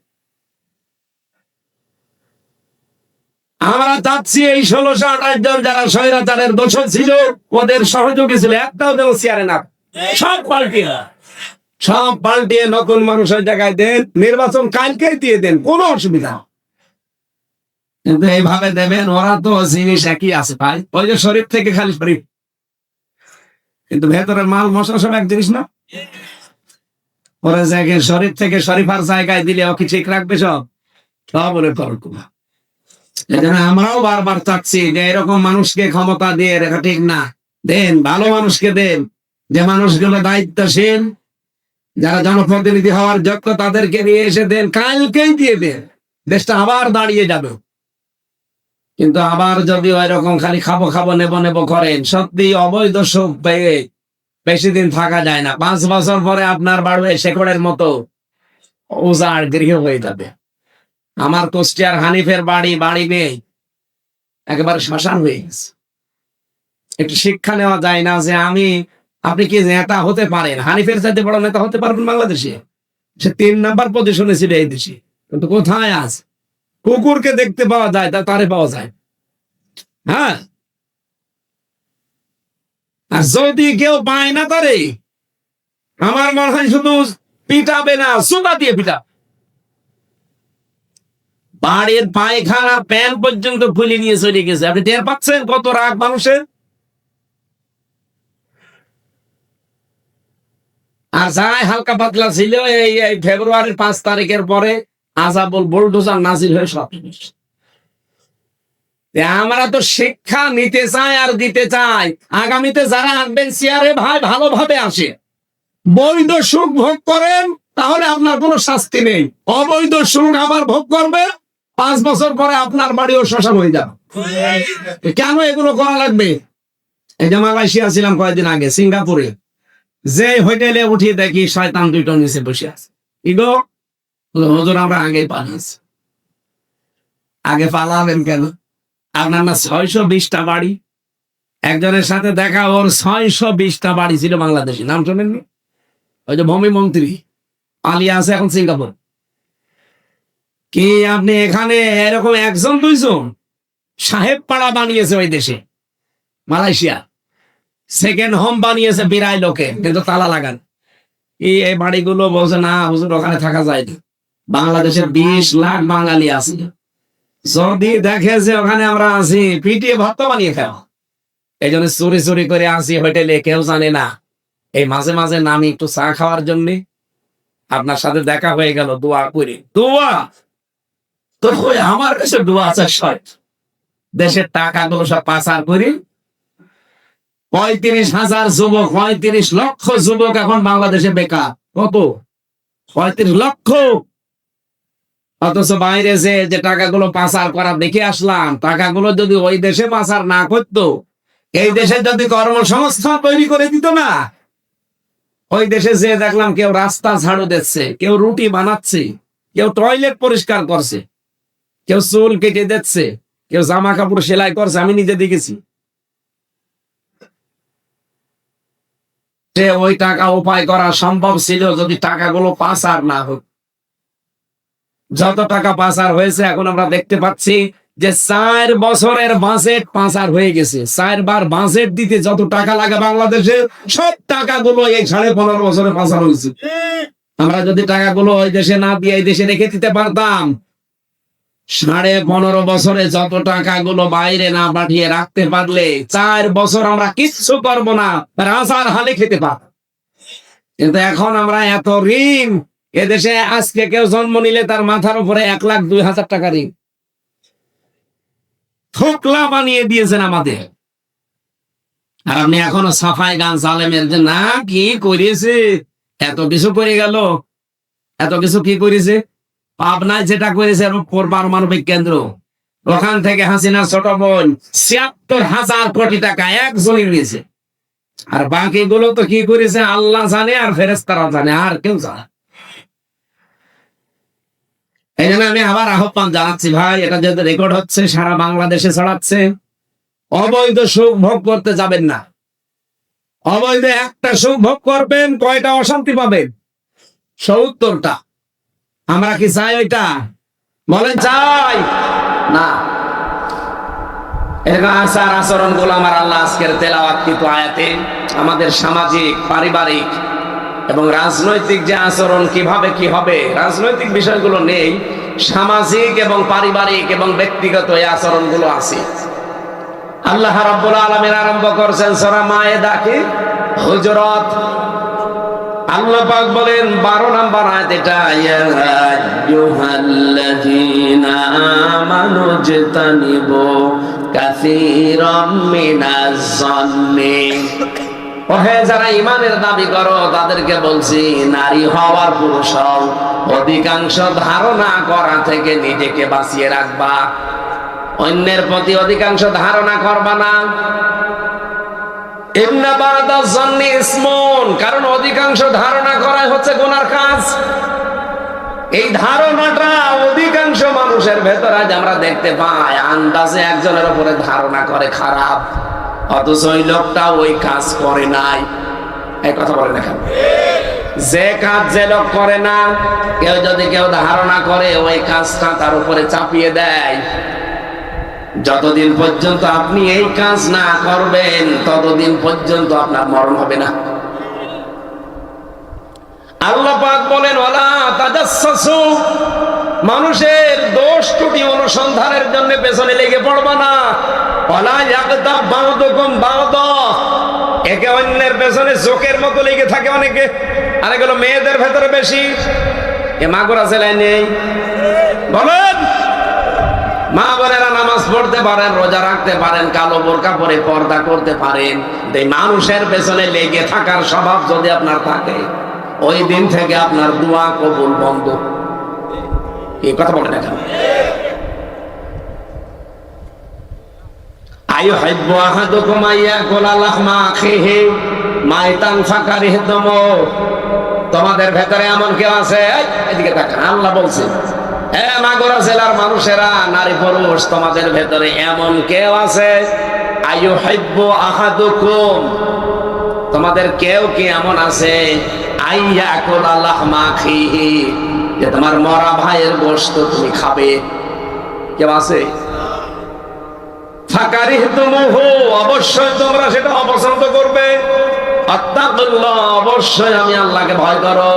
আমরা চাচ্ছি এই 1628 জন যারা স্বৈরাচারের দোষর ছিল, ওদের সহযোগী ছিল, একটাও যেন চেয়ারে না, সব পাল্টিয়ে নতুন মানুষের জায়গায় দেন। নির্বাচন কালকেই দিয়ে দেন, কোনো অসুবিধা নেই। কিন্তু এইভাবে দেবেন, ওরা তো জিনিস একই আছে ভাই। ওই যে শরীফ থেকে খালি শরীফ, কিন্তু ভেতরের মাল মশলা সব এক জিনিস না। ওরা জায়গায় শরীফ থেকে শরীফার জায়গায় দিলে ও কি ঠিক রাখবে? সব বলে করবো। এজন্য আমরাও বারবার চাচ্ছি যে এরকম মানুষকে ক্ষমতা দিয়ে রেখা ঠিক না। দেন ভালো মানুষকে দেন, যে মানুষগুলো দায়িত্বশীল, যারা জনপ্রতিনিধি হওয়ার যোগ্য, তাদেরকে নিয়ে এসে দেন, কালকেই দিয়ে দেন, দেশটা আবার দাঁড়িয়ে যাবে। কিন্তু আবার যদি ওই রকম খালি খাবো খাবো নেবো নেবো করেন, সত্যি অবৈধ সুখ পেয়ে বেশি দিন থাকা যায় না। 5 বছর পরে আপনার বাড়বে শেকড়ের মতো উজাড় গৃহ হয়ে যাবে। আমার কুষ্টিয়ার হানিফের বাড়ি নেই, একেবারে শ্মশান হয়ে গেছে। একটু শিক্ষা নেওয়া যায় না যে আপনি কি নেতা হতে পারেন? হানিফের চাইতে বড় নেতা হতে পারবেন বাংলাদেশে? সে 3 নাম্বার পজিশনে ছিল এই দেশে, কিন্তু কোথায় আছে? কুকুরকে দেখতে পাওয়া যায়, তারে পাওয়া যায়। হ্যাঁ, আর যদি কেউ পায় না তারে, আমার মনে হয় শুধু পিটাবে না, সুতা দিয়ে পিটা। বাড়ির পায়খানা প্যান পর্যন্ত খুলে নিয়ে চলে গেছে। আপনি টের পাচ্ছেন কত রাগ মানুষের? আর যাই হালকা পাতলা ছিল, এই ফেব্রুয়ারির 5 তারিখের পরে আজাবল বুলডোজার নাজিল হয়ে সব। আমরা তো শিক্ষা নিতে চাই আর দিতে চাই। আগামীতে যারা আসবেন চেয়ারে, ভাই ভালোভাবে আসে, বৈধ সুখ ভোগ করেন, তাহলে আপনার কোনো শাস্তি নেই। অবৈধ সুখ আবার ভোগ করবে, 5 বছর পরে আপনার বাড়িও শ্মশান হয়ে যাবে। কেন এগুলো করা লাগবে? এই যে মালয়েশিয়া ছিলাম কয়েকদিন আগে, সিঙ্গাপুরে, যে হোটেলে উঠিয়ে দেখি শয়তান 2টা নিচে বসে আছে। ইগো হুজুর, আমরা আগে পালাইছি। আগে পালাবেন কেন? আপনার না 620টা বাড়ি? একজনের সাথে দেখা, ওর 620টা বাড়ি ছিল বাংলাদেশে। নাম শোনেননি? ওই যে ভূমি মন্ত্রী পালিয়ে আছে এখন সিঙ্গাপুর। কি আপনি এখানে এরকম 1 2 সাহেব পাড়া বানিয়েছে ওই দেশে, মালয়েশিয়া। সেকেন্ড হোম বানিয়েছে বিরাই লোকে, কিন্তু তালা লাগান। এই বাড়িগুলো বলছে না হুজুর, ওখানে থাকা যায় না। বাংলাদেশের 20 লাখ বাঙালি আছে, যদি দেখে যে ওখানে আমরা আছি, পিটিয়ে ভাত বানিয়ে খাও। এই জন্য চুরি চুরি করে আসি হোটেলে, কেউ জানে না। এই মাঝে মাঝে নামি একটু চা খাওয়ার জন্য, আপনার সাথে দেখা হয়ে গেল, দোয়া করি। দোয়া তো আমার কাছে দোয়া আছে। দেশের টাকাগুলো সব পাচার করি। 35,000 যুবক, 35 লক্ষ যুবক এখন বাংলাদেশে বেকার। কত? 35 লক্ষ। অথচ বাইরে যে টাকাগুলো পাচার করা দেখে আসলাম, টাকাগুলো যদি ওই দেশে পাচার না করতো, এই দেশে যদি কর্মসংস্থান তৈরি করে দিত না, ওই দেশে যে দেখলাম কেউ রাস্তা ঝাড়ু দিচ্ছে, কেউ রুটি বানাচ্ছে, কেউ টয়লেট পরিষ্কার করছে, কেউ চুল কেটে দিচ্ছে, কেউ জামা কাপড় সেলাই করছে। আমি নিজে দেখেছি। ওই টাকা উপায় করা সম্ভব ছিল যদি টাকাগুলো পাচার না হোক। যত টাকা পাচার হয়েছে, এখন আমরা দেখতে পাচ্ছি যে 4 বছরের বাজেট পাচার হয়ে গেছে। 4 বার বাজেট দিতে যত টাকা লাগে বাংলাদেশে, সব টাকাগুলো এই 15.5 বছরে পাচার হয়েছে। আমরা যদি টাকাগুলো ওই দেশে না দিয়ে এই দেশে রেখে দিতে পারতাম, 15.5 বছরে যত টাকাগুলো বাইরে না পাঠিয়ে রাখতে পারলে, 4 বছর আমরা কিচ্ছু করবো না, রাজার হালে খেতে পারব। কিন্তু এখন আমরা এত ঋণ, এদেশে আজকে কেউ জন্ম নিলে তার মাথার উপরে 1,02,000 টাকা ঋণ। থোকলা বানিয়ে দিয়েছেন আমাদের। আর আপনি এখনো সাফাই গান জালেমের যে না কি করেছে, এত কিছু করে গেল। এত কিছু কি করেছে? পাবনায় যেটা করেছে পারমাণবিক কেন্দ্র, ওখান থেকে হাসিনার ছোট বোন ৭৬,০০০ কোটি টাকা একজনই নিয়েছে। আর বাকিগুলো তো কি করেছে আল্লাহ জানে আর ফেরেশতারা জানে, আর কেউ জানে। এই জন্য আমি আবার আহ্বান জানাচ্ছি, ভাই এটা যেহেতু রেকর্ড হচ্ছে, সারা বাংলাদেশে ছড়াচ্ছে, অবৈধ সুখ ভোগ করতে যাবেন না। অবৈধ একটা সুখ ভোগ করবেন, কয়টা অশান্তি পাবেন? ৭০টা। আমরা কি চাই ওইটা? বলেন চাই না। এরকম আচার আচরণ গুলো আমার আল্লাহ আজকের তেলাওয়াতকৃত আয়াতে আমাদের সামাজিক, পারিবারিক এবং রাজনৈতিক যে আচরণ কিভাবে কি হবে, রাজনৈতিক বিষয়গুলো নেই, সামাজিক এবং পারিবারিক এবং ব্যক্তিগত এই আচরণগুলো আছে। আল্লাহ রাব্বুল আলামিন আরম্ভ করছেন সূরা মায়েদা কি হুজুরাত। আল্লাহ পাক বলেন 12 নম্বর আয়াত এটা, ইয়া আইয়ুহাল্লাযীনা আমানু জতানিবু কাসীরাম মিনাজ যান্নি। ওহে যারা ঈমানের দাবি করো তাদেরকে বলছি, নারী হওয়ার পুরুষ হও, অধিকাংশ ধারণা করা থেকে নিজেকে বাঁচিয়ে রাখবা। অন্যের প্রতি অধিকাংশ ধারণা করবা না। ইন্না বা'দা যান্নি ইসমুন, কারণ অধিকাংশ ধারণা করাই হচ্ছে গুনার কাজ। এই ধারণাটা অধিকাংশ মানুষের ভেতরে আজ আমরা দেখতে পাই, আন্দাজে একজনের উপরে ধারণা করে খারাপ, অথচ ওই লোকটা ওই কাজ করে নাই। এই কথা বলে না কেন? যে কাজ যে লোক করে না, কেউ যদি কেউ ধারণা করে ওই কাজটা তার উপরে চাপিয়ে দেয়, যতদিন পর্যন্ত আপনি এই কাজ না করবেন ততদিন পর্যন্ত আপনার মরণ হবে না। আল্লাহ পাক বলেন ওয়ালা তাজাসসু, মানুষের দোষ ত্রুটি অনুসন্ধানের জন্য পেছনে লেগে পড়বা না। ওয়ালা ইয়াগতাব বাউদুকুম বাউদা, একে অন্যের পেছনে জোকের মতো লেগে থাকে অনেকে। আর এগুলো মেয়েদের ভেতরে বেশি। এ মাগুরা জেলায় নেই? বলেন। মা বোনেরা নামাজ পড়তে পারেন, রোজা রাখতে পারেন, কালো বোরকা পরে পর্দা করতে পারেন, এই মানুষের পেছনে লেগে থাকার স্বভাব যদি আপনার থাকে, ওই দিন থেকে আপনার দোয়া কবুল বন্ধ। এই কথা বলে দেখেন। আইয়ুহিব্বু আহাদুকুম আইয়াকুলা লাহমা আখিহি মাইতান ফাকারিহতুমু, তোমাদের ভেতরে এমন কেউ আছে, এদিকে তাকান, আল্লাহ বলছেন, হে মাগুরা জেলার মানুষেরা, নারী পুরুষ, তোমাদের ভেতরে এমন কেউ আছে, আইয়ুহিব্বু আহাদুকুম, তোমাদের কেউ কি এমন আছে, আইয়াকুলা লাহমা আখিহি, যে তোমার মরা ভাইয়ের গোশত তুমি খাবে? কেউ আছে? ফাকারিহতুমুহু, অবশ্যই তোমরা সেটা অপছন্দ করবে। আত্তাকুল্লাহ, অবশ্যই আমি আল্লাহকে ভয় করো।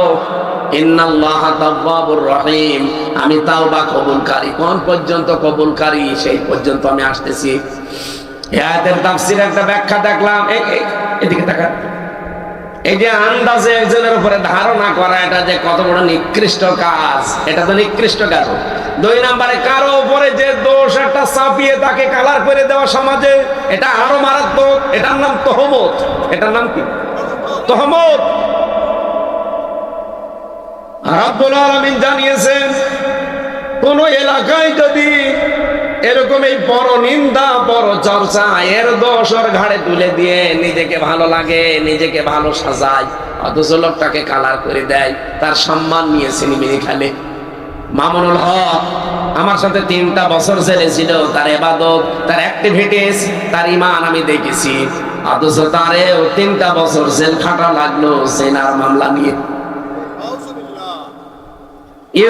ইন্নাল্লাহা তাওয়াবুর রহিম, আমি তাওবা কবুলকারী। কোন পর্যন্ত কবুলকারী, সেই পর্যন্ত আমি আসতেছি। এই আয়াতের তাফসীরে একটা ব্যাখ্যা দেখলাম, এদিকে তাকান। এই যে আন্দাজে একজনের উপরে ধারণা করা, এটা যে কত বড় নিকৃষ্ট কাজ, এটা তো নিকৃষ্ট কাজ। 2 নম্বরে কারো উপরে যে দোষ একটা চাপিয়ে তাকে কালার করে দেওয়া সমাজে, এটা আরো মারাত্মক। এটার নাম তহমত। এটার নাম কি? তহমত। রাব্বুল আলামিন জানিয়েছেন, কোন এলাকায় যদি এরকম এই বড় নিন্দা, বড় চর্চা, এর দোষ ওর ঘাড়ে তুলে দিয়ে নিজেকে ভালো লাগে, নিজেকে ভালো সাজায়, অথচ লোকটাকে কালার করে দেয়, তার সম্মান নিয়ে সিনেমিনি খেলে। মামুনুল হক আমার সাথে 3টা বছর জেলে ছিল, তার ইবাদত, তার অ্যাক্টিভিটিস, তার ঈমান আমি দেখেছি, অথচ তারেও 3টা বছর জেল খাটা লাগলো জেনার মামলা নিয়ে।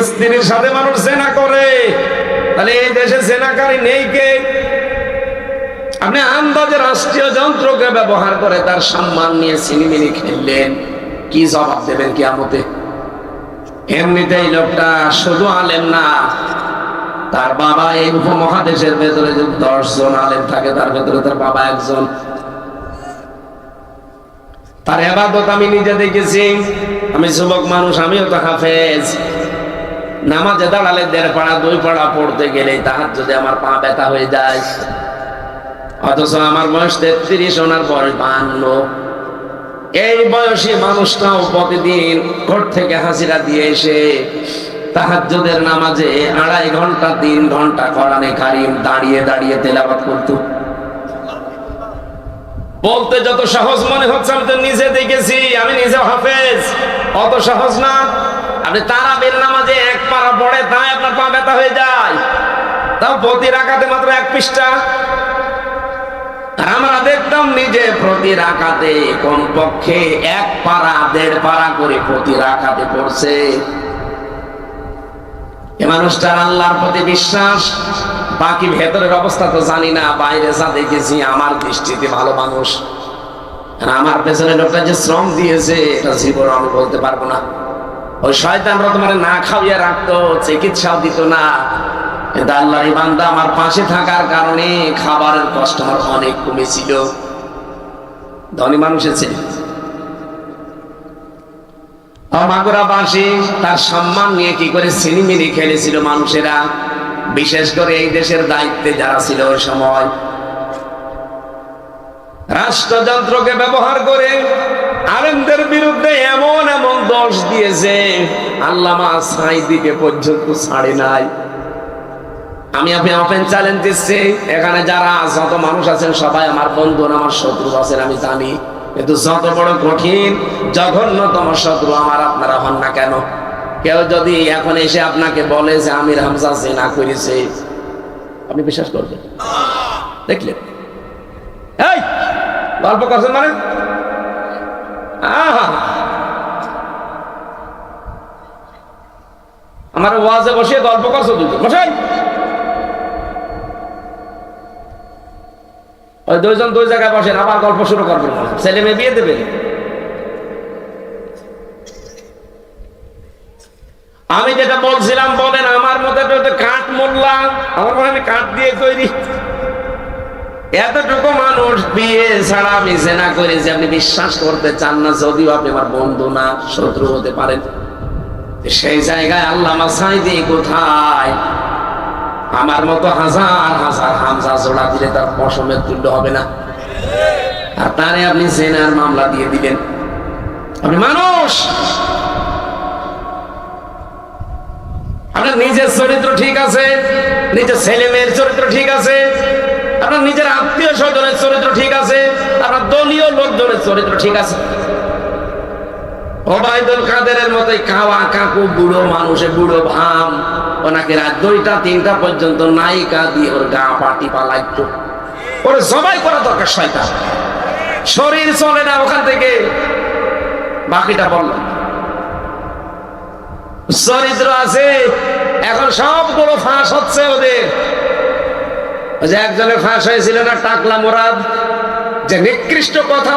স্ত্রীর সাথে মানুষ জেনা করে, তাহলে এই দেশে জেনাকারী নেই কে? আপনি আন্দাজে রাষ্ট্রীয় যন্ত্রকে ব্যবহার করে তার সম্মান নিয়ে সিনেমিনি খেললেন, কি জবাব দেবেন কিয়ামতে? এমনিতেই লোকটা শুধু আলেম না, তার বাবা, এই উপমহাদেশের ভেতরে যদি 10 জন আলেম থাকে, তার ভেতরে তার বাবা একজন। তার ইবাদত আমি নিজে দেখেছি। আমি যুবক মানুষ, আমিও তো হাফেজ। নামাজে দাঁড়ালে 1.5 পারা 2 পারা পড়তে গেলে তাহাজ্জুদে আমার পা ব্যথা হয়ে যায়, অথচ আমার বয়স 33, ওনার বয়স 52। এই বয়সী মানুষটাও প্রতিদিন কোর্ট থেকে হাজিরা দিয়ে এসে তাহাজ্জুদের নামাজে 2.5 ঘন্টা 3 ঘন্টা কোরআনে কারীম দাঁড়িয়ে দাঁড়িয়ে তেলাওয়াত করত। বলতে যত সহজ মনে হচ্ছে, আমি তো নিজে দেখেছি, আমি নিজে হাফেজ, অত সহজ না। আপনি তারাবির নামাজে এক পারা পড়ে তাই আপনার পা ব্যথা হয়ে যায়, তাও প্রতি রাকাতে মাত্র 1 পৃষ্ঠা। আর আমরা দেখতাম নিজে প্রতি রাকাতে কমপক্ষে 1 পারা 1.5 পারা করে প্রতি রাকাতে পড়ছে। এ মানুষটার আল্লাহর প্রতি বিশ্বাস। বাকি ভেতরের অবস্থা তো জানি না, বাইরে যা দেখেছি আমার দৃষ্টিতে ভালো মানুষ। আর আমার পেছনে লোকটা যে শ্রম দিয়েছে এটা জীবন আমি বলতে পারবো না। ওই শয়তানরা তোমার না খাওয়িয়ে রাখতো, চিকিৎসাও দিত না, কিন্তু আল্লাহর বান্দা আমার পাশে থাকার কারণে খাবারের কষ্ট আমার অনেক কমেছিল। ধনী মানুষের ছেলে মাগুরাবাসী তার সম্মান নিয়ে কি করে সিনিমিনি খেলেছিল মানুষেরা, বিশেষ করে এই দেশের দায়িত্বে যারা ছিল ওই সময়। রাষ্ট্রযন্ত্রকে ব্যবহার করে আলেমদের বিরুদ্ধে এমন এমন দোষ দিয়েছে, আল্লামা সাঈদীকে পর্যন্ত ছাড়ে নাই। আমি আপনি ওপেন চ্যালেঞ্জ দিচ্ছি, এখানে যারা যত মানুষ আছেন সবাই আমার বন্ধু, আমার শত্রু আছেন আমি জানি, কিন্তু যত বড় কঠিন জঘন্যতম শত্রু আমার আপনারা হন না কেন, কেউ যদি এখন এসে আপনাকে বলে যে আমির হামজা জিনা করেছে, আপনি বিশ্বাস করবেন? দেখলেন এই গল্প করছেন মানে আমার ওয়াজে বসে গল্প করছো দুটো বসাই। ওই 2 জন 2 জায়গায় বসেন, আবার গল্প শুরু করবেন, ছেলে মেয়ে বিয়ে দেবেন। আমি যেটা বলছিলাম বলেন, আমার মতো কাঠ মোল্লা, আমার মনে হয় কাঠ দিয়ে তৈরি। এতটুকু মানুষ বিয়ে ছাড়া আমি জেনা করেছি, আপনি বিশ্বাস করতে চান না, যদিও আপনি আমার বন্ধু না শত্রু হতে পারেন। সেই জায়গায় আল্লামা সাঈদী কোথায়? আমার মতো হাজার হাজার হামজা জোড়া দিলে তার পশমের তুল্য হবে না, আর তারে আপনি জেনার মামলা দিয়ে দিলেন। আপনি মানুষ, আপনার নিজের চরিত্র ঠিক আছে, নিজের ছেলে মেয়ের চরিত্র ঠিক আছে, আপনার নিজের আত্মীয় স্বজনের চরিত্র ঠিক আছে, আপনার দলীয় লোকজনের চরিত্র ঠিক আছে। ওবায়দুল কাদেরের মতোই খাওয়া কাকু বুড়ো মানুষে বুড়ো ভাম, ওনাকে রাত 2টা 3টা পর্যন্ত নায়িকা দিয়ে ওর গা পাটি পালাইতো, ওর জবাই করা দরকার। শয়তান, শরীর চলে না ওখান থেকে। বাকিটা বললাম, চরিত্র আছে। এখন সবগুলো ফাঁস হচ্ছে ওদের। ওই যে একজনের ফাঁস হয়েছিল না, টাকলা মোরাদ, যে নিকৃষ্ট কথা